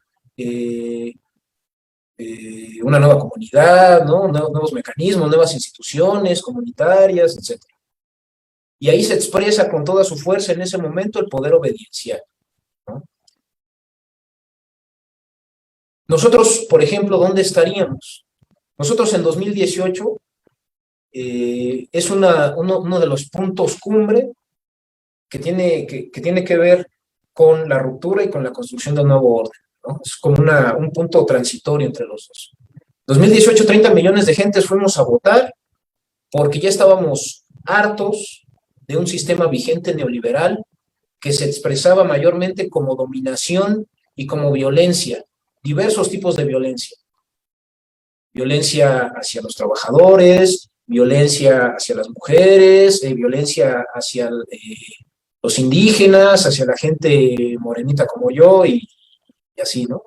[SPEAKER 4] una nueva comunidad, ¿no? Nuevos mecanismos, nuevas instituciones comunitarias, etc. Y ahí se expresa con toda su fuerza en ese momento el poder obediencial, ¿no? Nosotros, por ejemplo, ¿dónde estaríamos? Nosotros en 2018 es uno de los puntos cumbre que tiene que ver con la ruptura y con la construcción de un nuevo orden, ¿no? Es como un punto transitorio entre los dos. 2018, 30 millones de gentes fuimos a votar porque ya estábamos hartos de un sistema vigente neoliberal que se expresaba mayormente como dominación y como violencia, diversos tipos de violencia. Violencia hacia los trabajadores, violencia hacia las mujeres, violencia hacia los indígenas, hacia la gente morenita como yo y así, ¿no?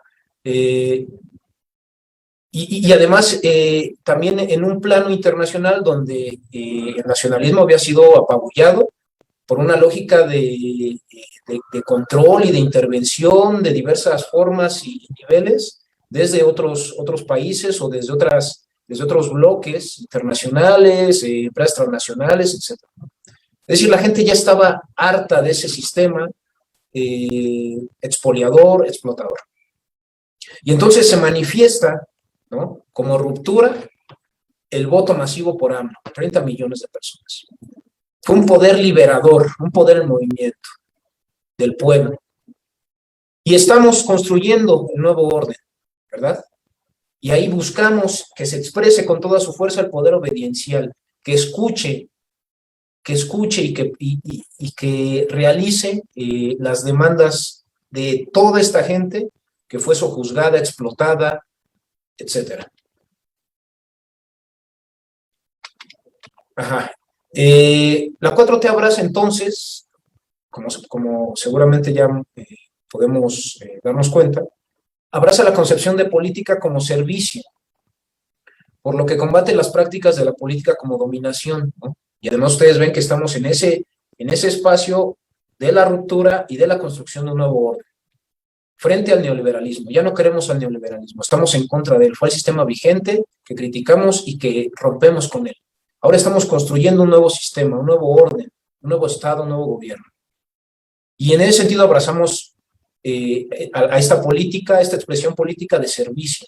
[SPEAKER 4] Y además también en un plano internacional donde el nacionalismo había sido apabullado por una lógica de control y de intervención de diversas formas y niveles desde otros países o desde otros bloques internacionales, empresas transnacionales, etc. Es decir, la gente ya estaba harta de ese sistema expoliador, explotador. Y entonces se manifiesta, ¿no?, como ruptura el voto masivo por AMLO, 30 millones de personas. Fue un poder liberador, un poder en movimiento del pueblo. Y estamos construyendo un nuevo orden, ¿verdad? Y ahí buscamos que se exprese con toda su fuerza el poder obediencial, que escuche y que realice las demandas de toda esta gente que fue sojuzgada, explotada, etc. Ajá. La 4T abraza entonces, como seguramente ya podemos darnos cuenta, abraza la concepción de política como servicio, por lo que combate las prácticas de la política como dominación, ¿no? Y además ustedes ven que estamos en ese espacio de la ruptura y de la construcción de un nuevo orden. Frente al neoliberalismo, ya no queremos al neoliberalismo, estamos en contra de él. Fue el sistema vigente que criticamos y que rompemos con él. Ahora estamos construyendo un nuevo sistema, un nuevo orden, un nuevo Estado, un nuevo gobierno. Y en ese sentido abrazamos a esta política, a esta expresión política de servicio.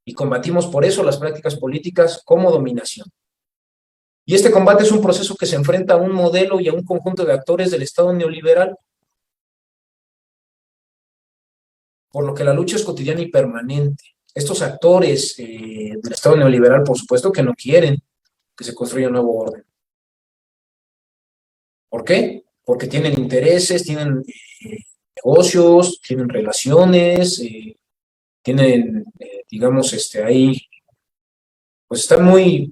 [SPEAKER 4] Y combatimos por eso las prácticas políticas como dominación. Y este combate es un proceso que se enfrenta a un modelo y a un conjunto de actores del Estado neoliberal, por lo que la lucha es cotidiana y permanente. Estos actores del Estado neoliberal, por supuesto que no quieren que se construya un nuevo orden. ¿Por qué? Porque tienen intereses, tienen negocios, tienen relaciones, tienen, digamos, ahí, pues están muy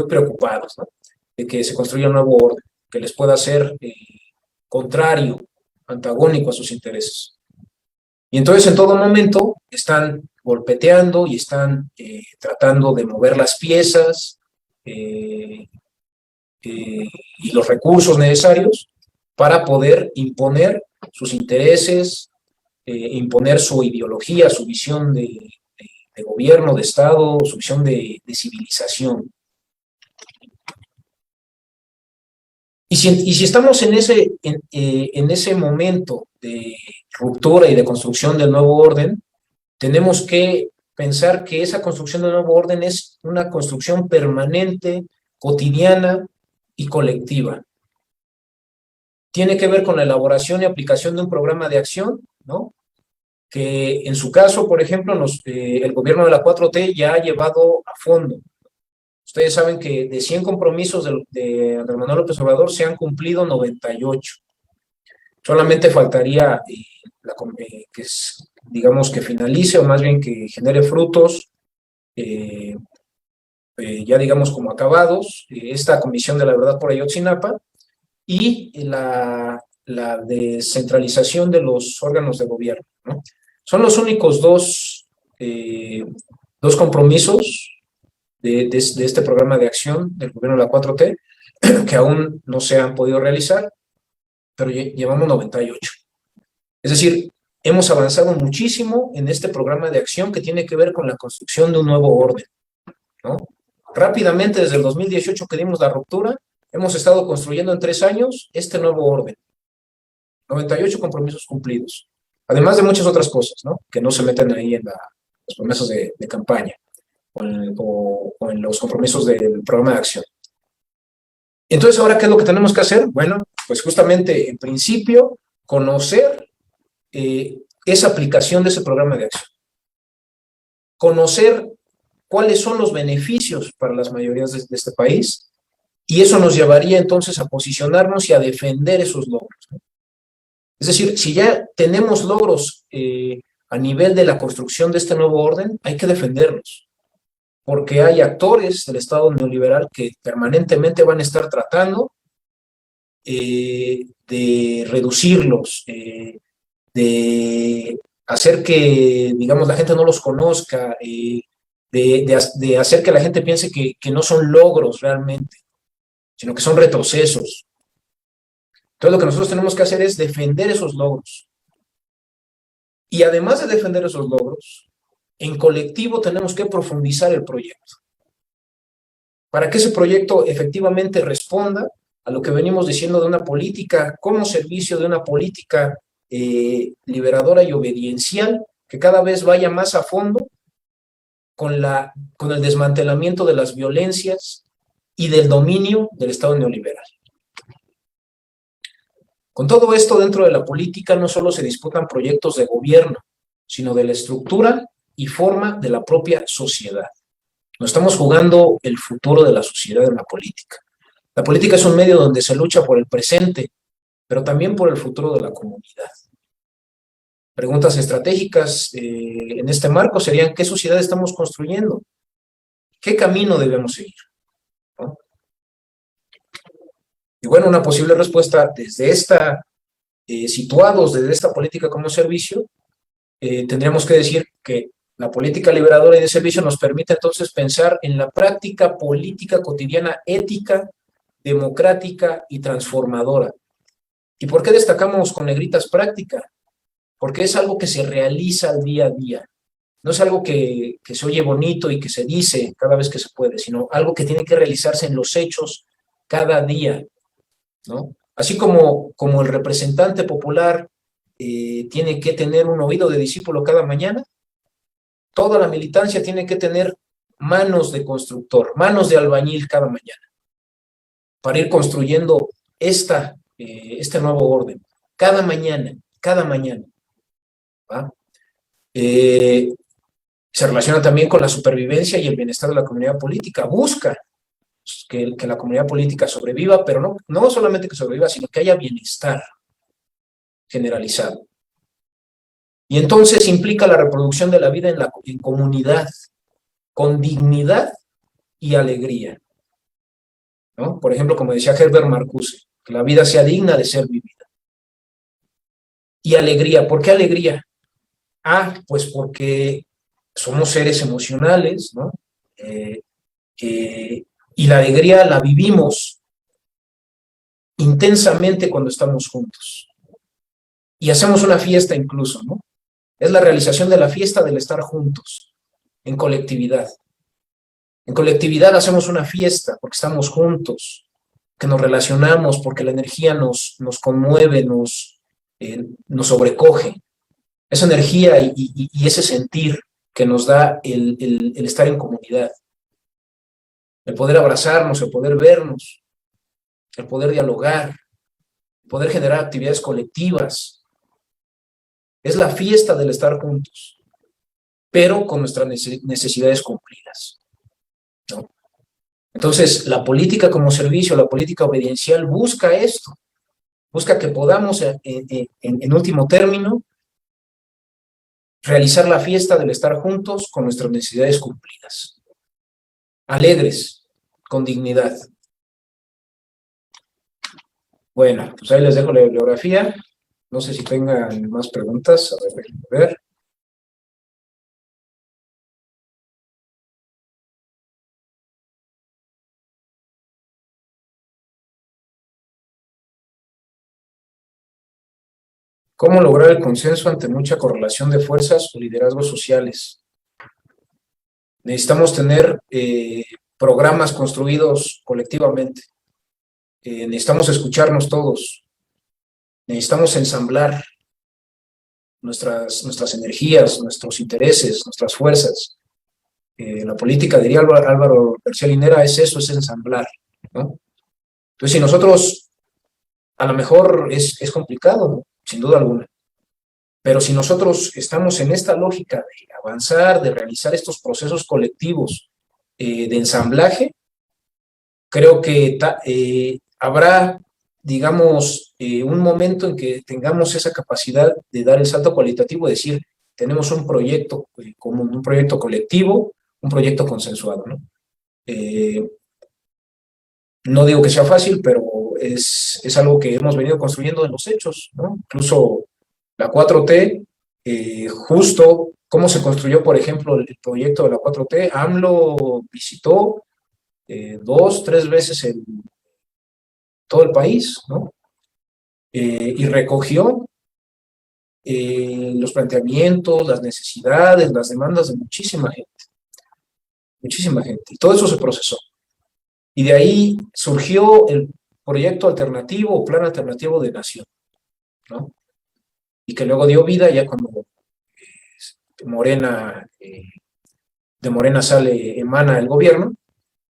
[SPEAKER 4] preocupados, ¿no?, de que se construya un nuevo orden, que les pueda ser contrario, antagónico a sus intereses. Y entonces en todo momento están golpeteando y están tratando de mover las piezas y los recursos necesarios para poder imponer sus intereses, imponer su ideología, su visión de gobierno, de Estado, su visión de civilización. Y si estamos en ese momento de ruptura y de construcción del nuevo orden, tenemos que pensar que esa construcción de nuevo orden es una construcción permanente, cotidiana y colectiva. Tiene que ver con la elaboración y aplicación de un programa de acción, ¿no? Que en su caso, por ejemplo, el gobierno de la 4T ya ha llevado a fondo. Ustedes saben que de 100 compromisos de Andrés Manuel López Obrador se han cumplido 98. Solamente faltaría digamos, que finalice, o más bien que genere frutos, ya digamos como acabados, esta Comisión de la Verdad por Ayotzinapa, y la descentralización de los órganos de gobierno, ¿no? Son los únicos dos compromisos de este programa de acción del gobierno de la 4T que aún no se han podido realizar, pero llevamos 98. Es decir, hemos avanzado muchísimo en este programa de acción que tiene que ver con la construcción de un nuevo orden, ¿no? Rápidamente, desde el 2018 que dimos la ruptura, hemos estado construyendo en 3 años este nuevo orden. 98 compromisos cumplidos. Además de muchas otras cosas, ¿no? Que no se meten ahí en las promesas de campaña o en los compromisos del programa de acción. Entonces, ¿ahora qué es lo que tenemos que hacer? Bueno, pues justamente, en principio, conocer esa aplicación de ese programa de acción. Conocer cuáles son los beneficios para las mayorías de este país, y eso nos llevaría entonces a posicionarnos y a defender esos logros, ¿no? Es decir, si ya tenemos logros a nivel de la construcción de este nuevo orden, hay que defenderlos, porque hay actores del Estado neoliberal que permanentemente van a estar tratando de reducirlos, de hacer que, digamos, la gente no los conozca, de hacer que la gente piense que no son logros realmente, sino que son retrocesos. Entonces, lo que nosotros tenemos que hacer es defender esos logros. Y además de defender esos logros, en colectivo tenemos que profundizar el proyecto, para que ese proyecto efectivamente responda a lo que venimos diciendo de una política como servicio, de una política liberadora y obediencial, que cada vez vaya más a fondo con el desmantelamiento de las violencias y del dominio del Estado neoliberal. Con todo esto, dentro de la política no solo se disputan proyectos de gobierno, sino de la estructura y forma de la propia sociedad. Nos estamos jugando el futuro de la sociedad en la política. La política es un medio donde se lucha por el presente, pero también por el futuro de la comunidad. Preguntas estratégicas en este marco serían: ¿qué sociedad estamos construyendo? ¿Qué camino debemos seguir? ¿No? Y bueno, una posible respuesta situados desde esta política como servicio, tendríamos que decir que la política liberadora y de servicio nos permite entonces pensar en la práctica política cotidiana ética, democrática y transformadora. ¿Y por qué destacamos con negritas práctica? Porque es algo que se realiza al día a día. No es algo que se oye bonito y que se dice cada vez que se puede, sino algo que tiene que realizarse en los hechos cada día, ¿no? Así como el representante popular tiene que tener un oído de discípulo cada mañana, toda la militancia tiene que tener manos de constructor, manos de albañil cada mañana, para ir construyendo este nuevo orden, cada mañana, ¿va? Se relaciona también con la supervivencia y el bienestar de la comunidad política. Busca que la comunidad política sobreviva, pero no solamente que sobreviva, sino que haya bienestar generalizado. Y entonces implica la reproducción de la vida en comunidad, con dignidad y alegría, ¿no? Por ejemplo, como decía Herbert Marcuse, que la vida sea digna de ser vivida. Y alegría, ¿por qué alegría? Pues porque somos seres emocionales, ¿no? Y la alegría la vivimos intensamente cuando estamos juntos. Y hacemos una fiesta incluso, ¿no? Es la realización de la fiesta del estar juntos, en colectividad. En colectividad hacemos una fiesta porque estamos juntos, que nos relacionamos, porque la energía nos conmueve, nos sobrecoge. esa energía y ese sentir que nos da el estar en comunidad, el poder abrazarnos, el poder vernos, el poder dialogar, el poder generar actividades colectivas. Es la fiesta del estar juntos, pero con nuestras necesidades cumplidas, ¿no? Entonces, la política como servicio, la política obediencial busca esto, busca que podamos, en último término, realizar la fiesta del estar juntos con nuestras necesidades cumplidas, alegres, con dignidad. Bueno, pues ahí les dejo la bibliografía. No sé si tengan más preguntas. A ver, déjenme ver. ¿Cómo lograr el consenso ante mucha correlación de fuerzas o liderazgos sociales? Necesitamos tener programas construidos colectivamente. Necesitamos escucharnos todos. Necesitamos ensamblar nuestras energías, nuestros intereses, nuestras fuerzas. La política, diría Álvaro García Linera, es eso, es ensamblar, ¿no? Entonces, si nosotros, a lo mejor es complicado, ¿no? Sin duda alguna, pero si nosotros estamos en esta lógica de avanzar, de realizar estos procesos colectivos de ensamblaje, creo que habrá, digamos, un momento en que tengamos esa capacidad de dar el salto cualitativo, de decir, tenemos un proyecto común, un proyecto colectivo, un proyecto consensuado, ¿no? No digo que sea fácil, pero es algo que hemos venido construyendo en los hechos, ¿no? Incluso la 4T, justo cómo se construyó, por ejemplo, el proyecto de la 4T, AMLO visitó 2, 3 veces todo el país, ¿no? Y recogió los planteamientos, las necesidades, las demandas de muchísima gente, y todo eso se procesó. Y de ahí surgió el proyecto alternativo o plan alternativo de nación, ¿no? Y que luego dio vida ya cuando Morena, de Morena emana el gobierno,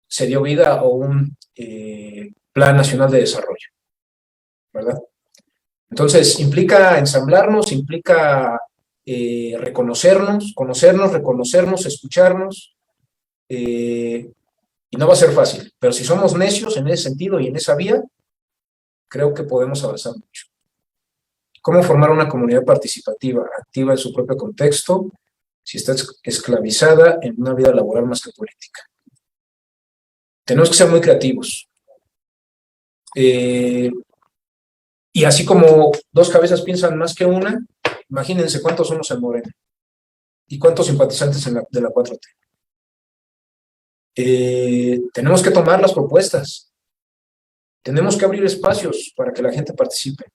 [SPEAKER 4] se dio vida a un plan nacional de desarrollo, ¿verdad? Entonces, implica ensamblarnos, implica reconocernos, escucharnos, y no va a ser fácil, pero si somos necios en ese sentido y en esa vía, creo que podemos avanzar mucho. ¿Cómo formar una comunidad participativa, activa en su propio contexto, si está esclavizada en una vida laboral más que política? Tenemos que ser muy creativos. Y así como dos cabezas piensan más que una, imagínense cuántos somos en Morena y cuántos simpatizantes de la 4T. Tenemos que tomar las propuestas, tenemos que abrir espacios para que la gente participe.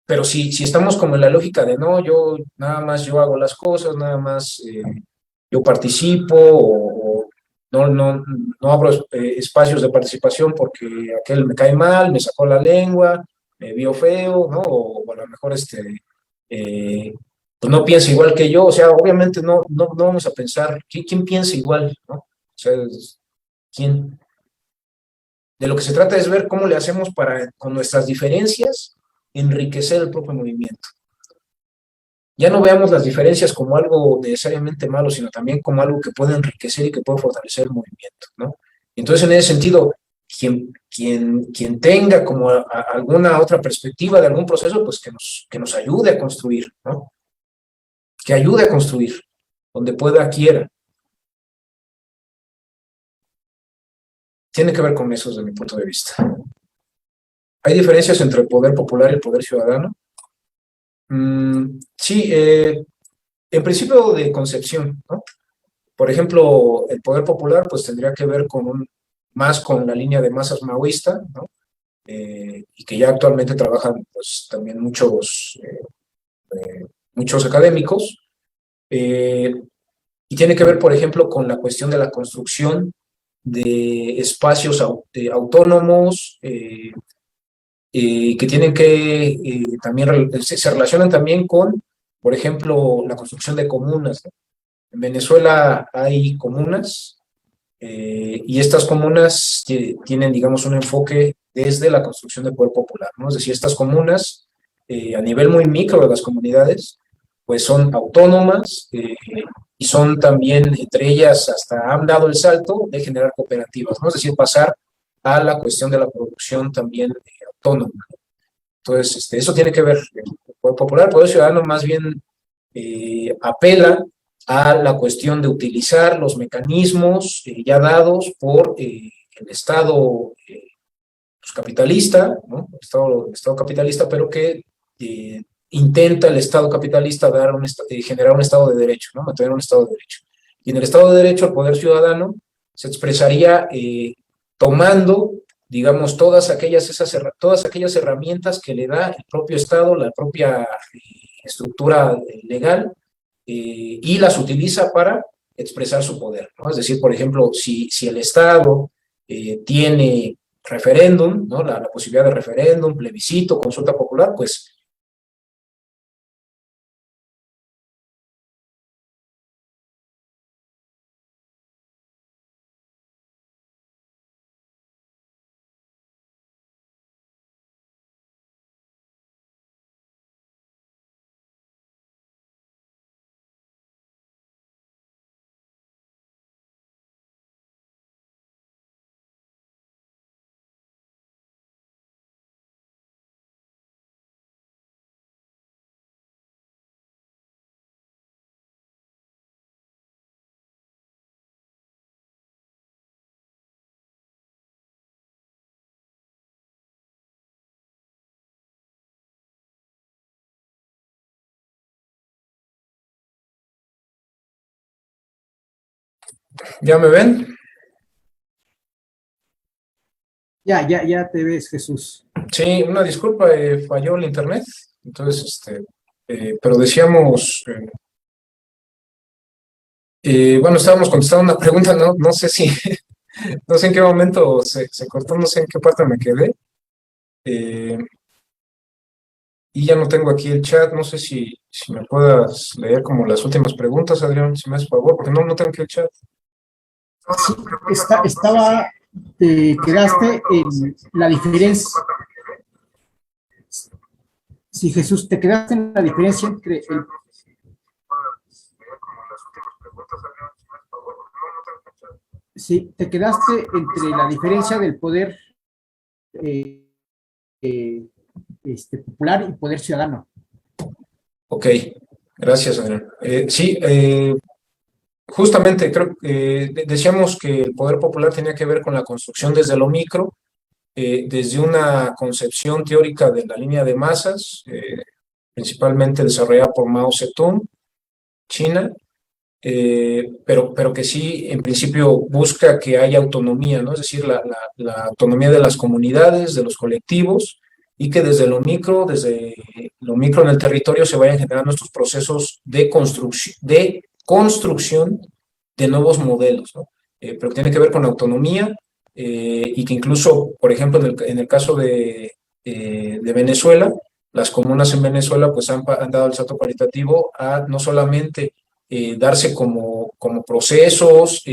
[SPEAKER 4] Pero si estamos como en la lógica de no, yo hago las cosas, nada más yo participo, o no abro espacios de participación porque aquel me cae mal, me sacó la lengua, me vio feo, ¿no? O a lo mejor pues no piensa igual que yo, o sea, obviamente no vamos a pensar, ¿quién piensa igual, ¿no? O sea, ¿quién? De lo que se trata es ver cómo le hacemos para, con nuestras diferencias, enriquecer el propio movimiento. Ya no veamos las diferencias como algo necesariamente malo, sino también como algo que puede enriquecer y que puede fortalecer el movimiento, ¿no? Entonces, en ese sentido, quien tenga como alguna otra perspectiva de algún proceso, pues que nos ayude a construir, ¿no? Que ayude a construir, donde pueda, quiera. Tiene que ver con eso desde mi punto de vista. ¿Hay diferencias entre el poder popular y el poder ciudadano? Sí, en principio de concepción, ¿no? Por ejemplo, el poder popular pues tendría que ver más con la línea de masas maoísta, ¿no? Y que ya actualmente trabajan pues también muchos académicos, y tiene que ver, por ejemplo, con la cuestión de la construcción de espacios autónomos, que tienen que también se relacionan también con por ejemplo, la construcción de comunas, ¿no? En Venezuela hay comunas y estas comunas tienen, digamos, un enfoque desde la construcción de poder popular, ¿no? Es decir, estas comunas, a nivel muy micro de las comunidades, pues son autónomas y son también, entre ellas, hasta han dado el salto de generar cooperativas, ¿no? Es decir, pasar a la cuestión de la producción también autónoma. Entonces, eso tiene que ver, el poder popular, el poder ciudadano más bien apela a la cuestión de utilizar los mecanismos ya dados por el Estado pues, capitalista, ¿no? El Estado capitalista, pero que intenta el Estado capitalista generar un Estado de Derecho, ¿no? Mantener un Estado de Derecho. Y en el Estado de Derecho, el poder ciudadano se expresaría tomando, digamos, todas aquellas herramientas que le da el propio Estado, la propia estructura legal, y las utiliza para expresar su poder, ¿no? Es decir, por ejemplo, si el Estado tiene referéndum, ¿no? La posibilidad de referéndum, plebiscito, consulta popular, pues ¿ya me ven?
[SPEAKER 3] Ya te ves, Jesús.
[SPEAKER 4] Sí, una disculpa, falló el internet, entonces, pero decíamos, bueno, estábamos contestando una pregunta, no sé si, no sé en qué momento se cortó, no sé en qué parte me quedé, eh, y ya no tengo aquí el chat, no sé si me puedas leer como las últimas preguntas, Adrián, si me haces favor, porque no tengo aquí el chat.
[SPEAKER 3] Sí, te quedaste en la diferencia. Sí, Jesús, te quedaste en la diferencia entre el... Sí, te quedaste entre la diferencia del poder popular y poder ciudadano.
[SPEAKER 4] Ok, gracias, Adrián. Sí, justamente creo que decíamos que el poder popular tenía que ver con la construcción desde lo micro, desde una concepción teórica de la línea de masas, principalmente desarrollada por Mao Zedong, China, pero que sí, en principio, busca que haya autonomía, ¿no? Es decir, la autonomía de las comunidades, de los colectivos, y que desde lo micro en el territorio se vayan generando estos procesos de construcción de nuevos modelos, ¿no? Pero que tiene que ver con la autonomía, y que incluso, por ejemplo, en el caso de Venezuela, las comunas en Venezuela pues han dado el salto cualitativo a no solamente darse como procesos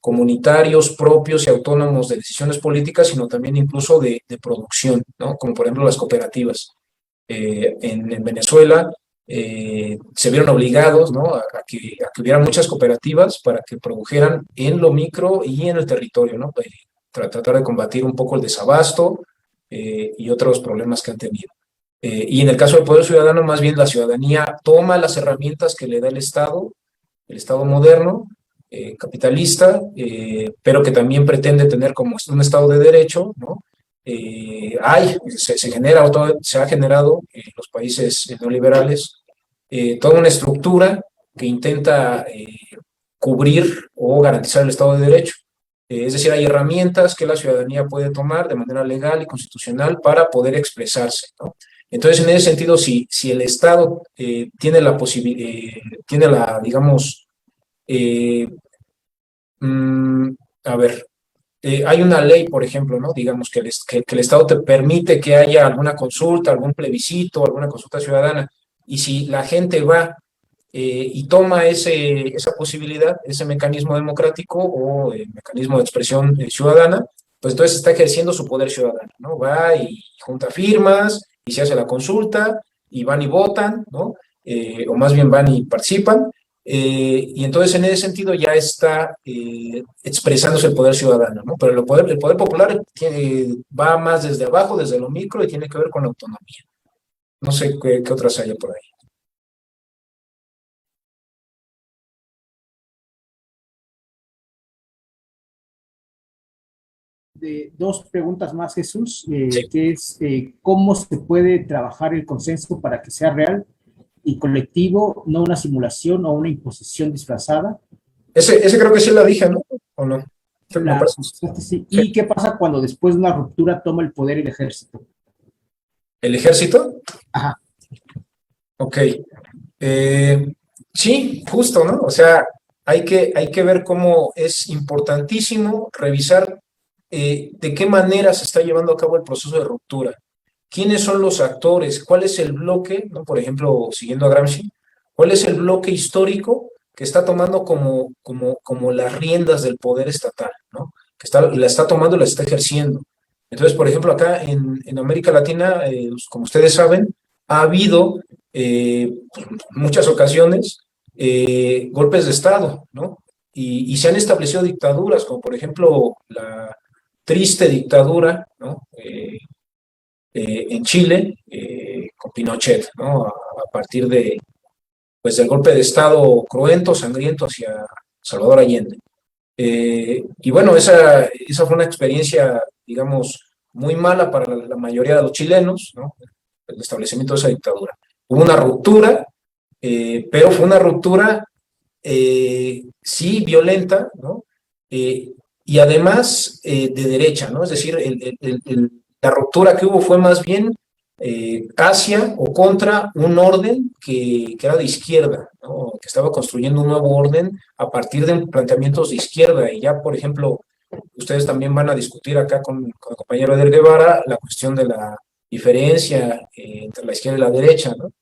[SPEAKER 4] comunitarios propios y autónomos de decisiones políticas, sino también incluso de producción, ¿no? Como por ejemplo las cooperativas. En Venezuela se vieron obligados, ¿no? a que hubiera muchas cooperativas para que produjeran en lo micro y en el territorio, ¿no? Tratar de combatir un poco el desabasto y otros problemas que han tenido. Y en el caso del poder ciudadano, más bien la ciudadanía toma las herramientas que le da el Estado moderno, capitalista, pero que también pretende tener como un Estado de derecho, ¿no? Se ha generado en los países neoliberales toda una estructura que intenta cubrir o garantizar el Estado de Derecho. Es decir, hay herramientas que la ciudadanía puede tomar de manera legal y constitucional para poder expresarse, ¿no? Entonces, en ese sentido, si el Estado tiene la posibilidad, digamos, a ver, hay una ley, por ejemplo, ¿no? Digamos que el Estado te permite que haya alguna consulta, algún plebiscito, alguna consulta ciudadana, y si la gente va y toma esa posibilidad, ese mecanismo democrático o mecanismo de expresión ciudadana, pues entonces está ejerciendo su poder ciudadano, ¿no? Va y junta firmas y se hace la consulta y van y votan, ¿no? O más bien van y participan. Y entonces en ese sentido ya está expresándose el poder ciudadano, ¿no? Pero el poder popular va más desde abajo, desde lo micro, y tiene que ver con la autonomía. No sé qué otras haya por ahí.
[SPEAKER 3] Dos preguntas más, Jesús,
[SPEAKER 4] Sí.
[SPEAKER 3] que es cómo se puede trabajar el consenso para que sea real y colectivo, no una simulación o una imposición disfrazada.
[SPEAKER 4] Ese creo que sí la dije, ¿no? ¿O no? Me
[SPEAKER 3] La
[SPEAKER 4] parece.
[SPEAKER 3] contestaste sí.
[SPEAKER 4] Sí.
[SPEAKER 3] ¿Y qué pasa cuando después de una ruptura toma el poder el ejército?
[SPEAKER 4] ¿El ejército?
[SPEAKER 3] Ajá.
[SPEAKER 4] Ok. Sí, justo, ¿no? O sea, hay que ver cómo es importantísimo revisar de qué manera se está llevando a cabo el proceso de ruptura. ¿Quiénes son los actores? ¿Cuál es el bloque, ¿no? Por ejemplo, siguiendo a Gramsci, cuál es el bloque histórico que está tomando como las riendas del poder estatal, ¿no? La está tomando y la está ejerciendo. Entonces, por ejemplo, acá en América Latina, como ustedes saben, ha habido muchas ocasiones golpes de Estado, ¿no? Y se han establecido dictaduras, como por ejemplo la triste dictadura, ¿no? En Chile, con Pinochet, ¿no? A partir pues, del golpe de Estado cruento, sangriento hacia Salvador Allende. Y bueno, esa fue una experiencia, digamos, muy mala para la mayoría de los chilenos, ¿no? El establecimiento de esa dictadura. Hubo una ruptura, pero fue una ruptura, sí, violenta, ¿no? Y además de derecha, ¿no? Es decir, la ruptura que hubo fue más bien hacia o contra un orden que era de izquierda, ¿no? Que estaba construyendo un nuevo orden a partir de planteamientos de izquierda. Y ya, por ejemplo, ustedes también van a discutir acá con el compañero Eder Guevara la cuestión de la diferencia entre la izquierda y la derecha, ¿no?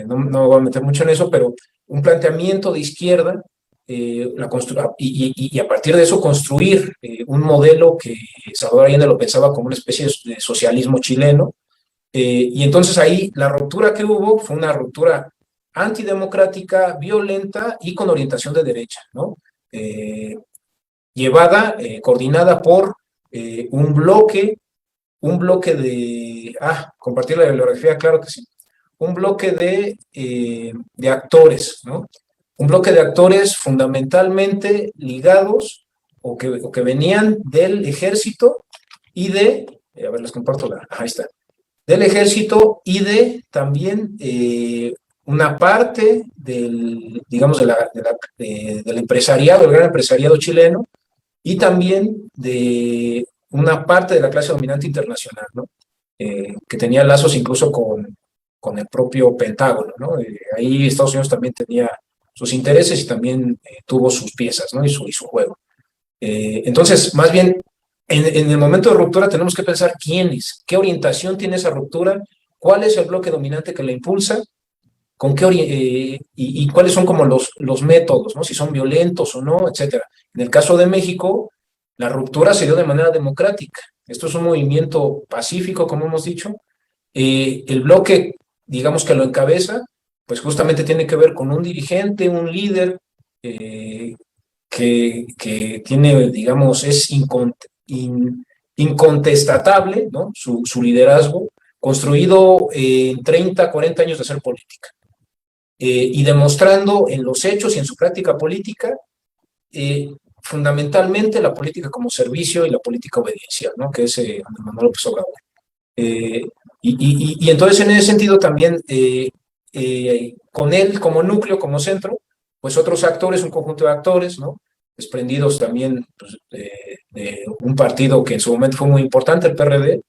[SPEAKER 4] No me voy a meter mucho en eso, pero un planteamiento de izquierda y a partir de eso construir un modelo que Salvador Allende lo pensaba como una especie de socialismo chileno. Y entonces ahí la ruptura que hubo fue una ruptura antidemocrática, violenta y con orientación de derecha, ¿no? Llevada, coordinada por un bloque de, compartir la bibliografía, claro que sí, un bloque de actores, ¿no? Un bloque de actores fundamentalmente ligados o que venían del ejército y a ver, les comparto ahí está, del ejército y también una parte digamos, del empresariado, el gran empresariado chileno, y también de una parte de la clase dominante internacional, ¿no? Que tenía lazos incluso con el propio Pentágono, ¿no? Ahí Estados Unidos también tenía sus intereses y también tuvo sus piezas, ¿no? Y su juego. Entonces, más bien, en el momento de ruptura tenemos que pensar qué orientación tiene esa ruptura, cuál es el bloque dominante que la impulsa, y cuáles son como los métodos, ¿no? Si son violentos o no, etcétera. En el caso de México, la ruptura se dio de manera democrática. Esto es un movimiento pacífico, como hemos dicho. El bloque, digamos que lo encabeza, pues justamente tiene que ver con un dirigente, un líder que tiene, digamos, es incontestatable, ¿no? Su liderazgo, construido en 30, 40 años de hacer política. Y demostrando en los hechos y en su práctica política, fundamentalmente la política como servicio y la política obediencial, ¿no? Que es Andrés Manuel López Obrador. Y entonces en ese sentido también, con él como núcleo, como centro, pues otros actores, un conjunto de actores, ¿no? Desprendidos también pues, de un partido que en su momento fue muy importante, el PRD,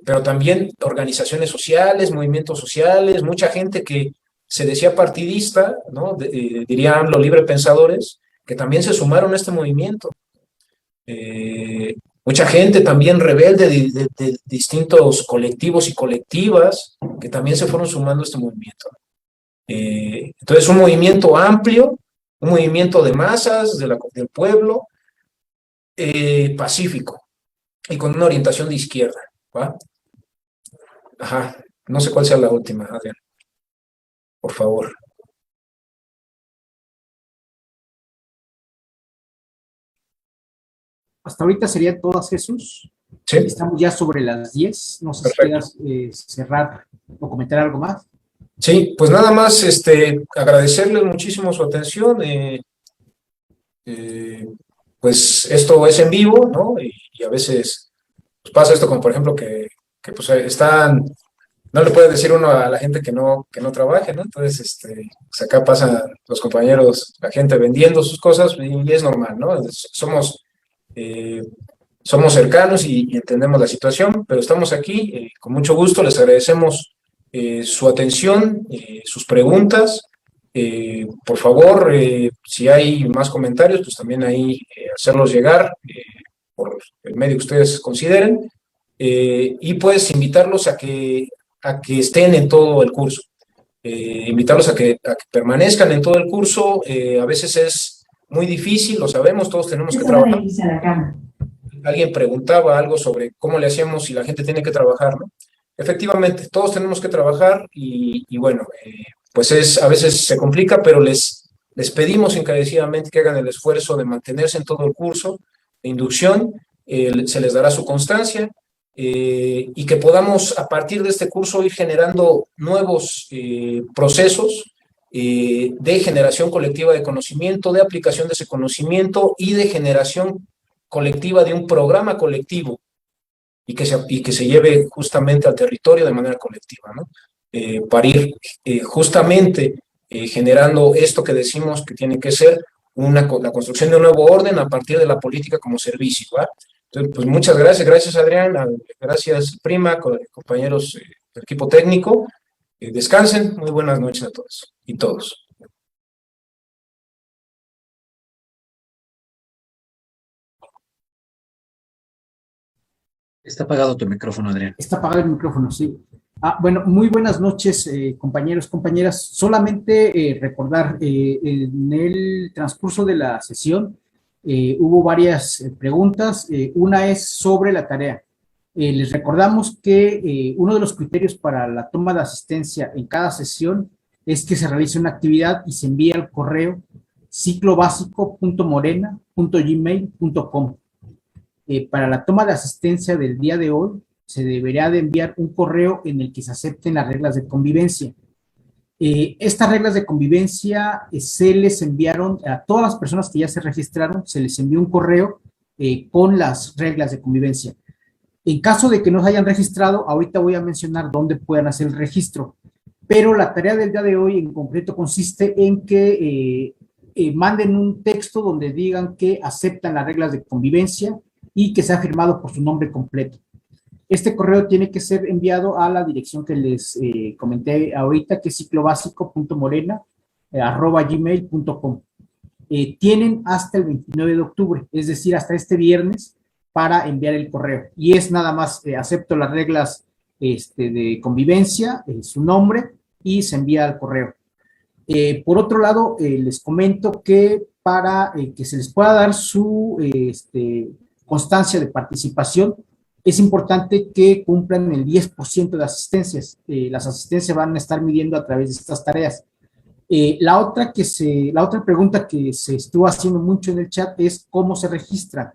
[SPEAKER 4] pero también organizaciones sociales, movimientos sociales, mucha gente que se decía partidista, ¿no? Dirían los libre pensadores, que también se sumaron a este movimiento. mucha gente también rebelde de distintos colectivos y colectivas que también se fueron sumando a este movimiento. Entonces, un movimiento amplio, un movimiento de masas del pueblo, pacífico y con una orientación de izquierda, ¿va? Ajá, no sé cuál sea la última, Adrián, por favor.
[SPEAKER 3] Hasta ahorita serían todas, Jesús.
[SPEAKER 4] Sí,
[SPEAKER 3] Estamos ya sobre las 10. No sé
[SPEAKER 4] perfecto.
[SPEAKER 3] si quieras cerrar o comentar algo más.
[SPEAKER 4] Sí, pues nada más agradecerles muchísimo su atención. Pues esto es en vivo, ¿no? Y a veces pues, pasa esto, como por ejemplo que pues no le puede decir uno a la gente que no trabaje, ¿no? Entonces, pues acá pasan los compañeros, la gente vendiendo sus cosas y es normal, ¿no? Eh, somos cercanos y entendemos la situación, pero estamos aquí con mucho gusto, les agradecemos su atención, sus preguntas. Por favor, si hay más comentarios, pues también ahí hacerlos llegar por el medio que ustedes consideren. Y pues invitarlos a que estén en todo el curso. Invitarlos a que permanezcan en todo el curso. A veces es muy difícil, lo sabemos, todos tenemos que trabajar. Alguien preguntaba algo sobre cómo le hacemos si la gente tiene que trabajar, ¿no? Efectivamente, todos tenemos que trabajar y bueno, pues a veces se complica, pero les pedimos encarecidamente que hagan el esfuerzo de mantenerse en todo el curso de inducción, se les dará su constancia y que podamos a partir de este curso ir generando nuevos procesos de generación colectiva de conocimiento, de aplicación de ese conocimiento y de generación colectiva de un programa colectivo y que se lleve justamente al territorio de manera colectiva, ¿no? Para ir justamente generando esto que decimos que tiene que ser la construcción de un nuevo orden a partir de la política como servicio, ¿va? Entonces, pues muchas gracias, gracias Adrián, gracias Prima, compañeros del equipo técnico, descansen, muy buenas noches a todos y todos.
[SPEAKER 5] Está apagado tu micrófono, Adrián.
[SPEAKER 3] Está apagado el micrófono, sí. Bueno, muy buenas noches, compañeros, compañeras. Solamente recordar, en el transcurso de la sesión hubo varias preguntas. Una es sobre la tarea. Les recordamos que uno de los criterios para la toma de asistencia en cada sesión es que se realice una actividad y se envíe al correo ciclobásico.morena.gmail.com. Para la toma de asistencia del día de hoy, se deberá de enviar un correo en el que se acepten las reglas de convivencia. Estas reglas de convivencia se les enviaron a todas las personas que ya se registraron, se les envió un correo con las reglas de convivencia. En caso de que no se hayan registrado, ahorita voy a mencionar dónde puedan hacer el registro, pero la tarea del día de hoy en concreto consiste en que manden un texto donde digan que aceptan las reglas de convivencia y que sea firmado por su nombre completo. Este correo tiene que ser enviado a la dirección que les comenté ahorita, que es ciclobásico.morena@gmail.com. Tienen hasta el 29 de octubre, es decir, hasta este viernes, para enviar el correo. Y es nada más, acepto las reglas de convivencia, su nombre, y se envía al correo. Por otro lado, les comento que para que se les pueda dar su constancia de participación, es importante que cumplan el 10% de asistencias. Las asistencias van a estar midiendo a través de estas tareas. La otra pregunta que se estuvo haciendo mucho en el chat es cómo se registran.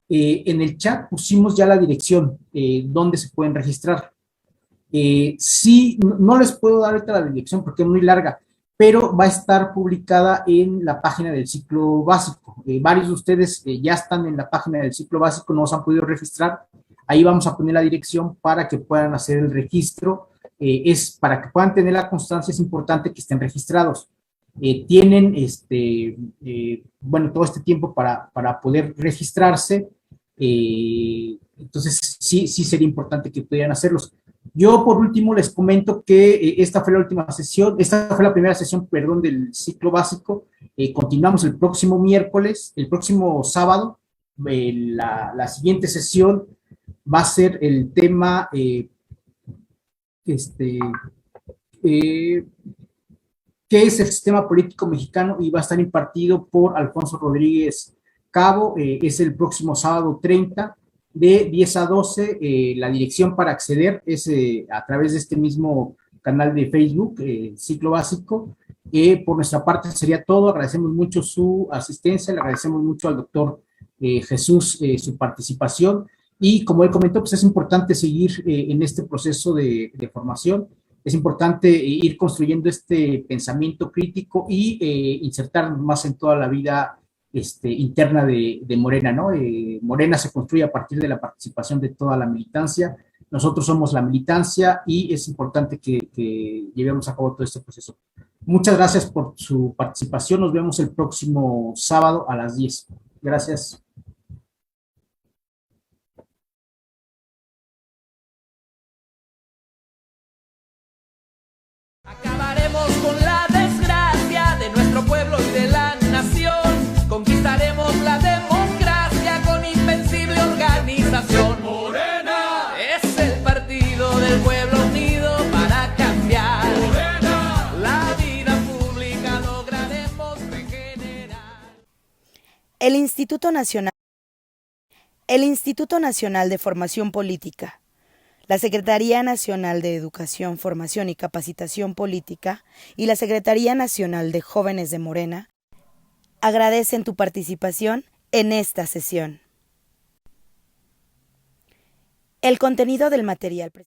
[SPEAKER 3] En el chat pusimos ya la dirección donde se pueden registrar. Sí, no les puedo dar ahorita la dirección porque es muy larga, pero va a estar publicada en la página del ciclo básico. Varios de ustedes ya están en la página del ciclo básico, no se han podido registrar. Ahí vamos a poner la dirección para que puedan hacer el registro. Para que puedan tener la constancia, es importante que estén registrados. Tienen todo este tiempo para poder registrarse. Entonces, sí sería importante que pudieran hacerlos. Yo, por último, les comento que esta fue la primera sesión, del ciclo básico. Continuamos el próximo sábado, La siguiente sesión va a ser el tema qué es el sistema político mexicano, y va a estar impartido por Alfonso Rodríguez Cabo. Es el próximo sábado 30 de 10 a 12. La dirección para acceder es a través de este mismo canal de Facebook, Ciclo Básico. Por nuestra parte sería todo. Agradecemos mucho su asistencia, le agradecemos mucho al doctor Jesús su participación, y como él comentó, pues es importante seguir en este proceso de formación. Es importante ir construyendo este pensamiento crítico y insertarnos más en toda la vida interna de Morena, ¿no? Morena se construye a partir de la participación de toda la militancia. Nosotros somos la militancia y es importante que llevemos a cabo todo este proceso. Muchas gracias por su participación. Nos vemos el próximo sábado a las 10. Gracias.
[SPEAKER 1] Acabaremos con la desgracia de nuestro pueblo y de la nación. Conquistaremos la democracia con invencible organización. Morena es el partido del pueblo unido para cambiar. Morena, la vida pública lograremos regenerar.
[SPEAKER 2] El Instituto Nacional de Formación Política, la Secretaría Nacional de Educación, Formación y Capacitación Política y la Secretaría Nacional de Jóvenes de Morena agradecen tu participación en esta sesión. El contenido del material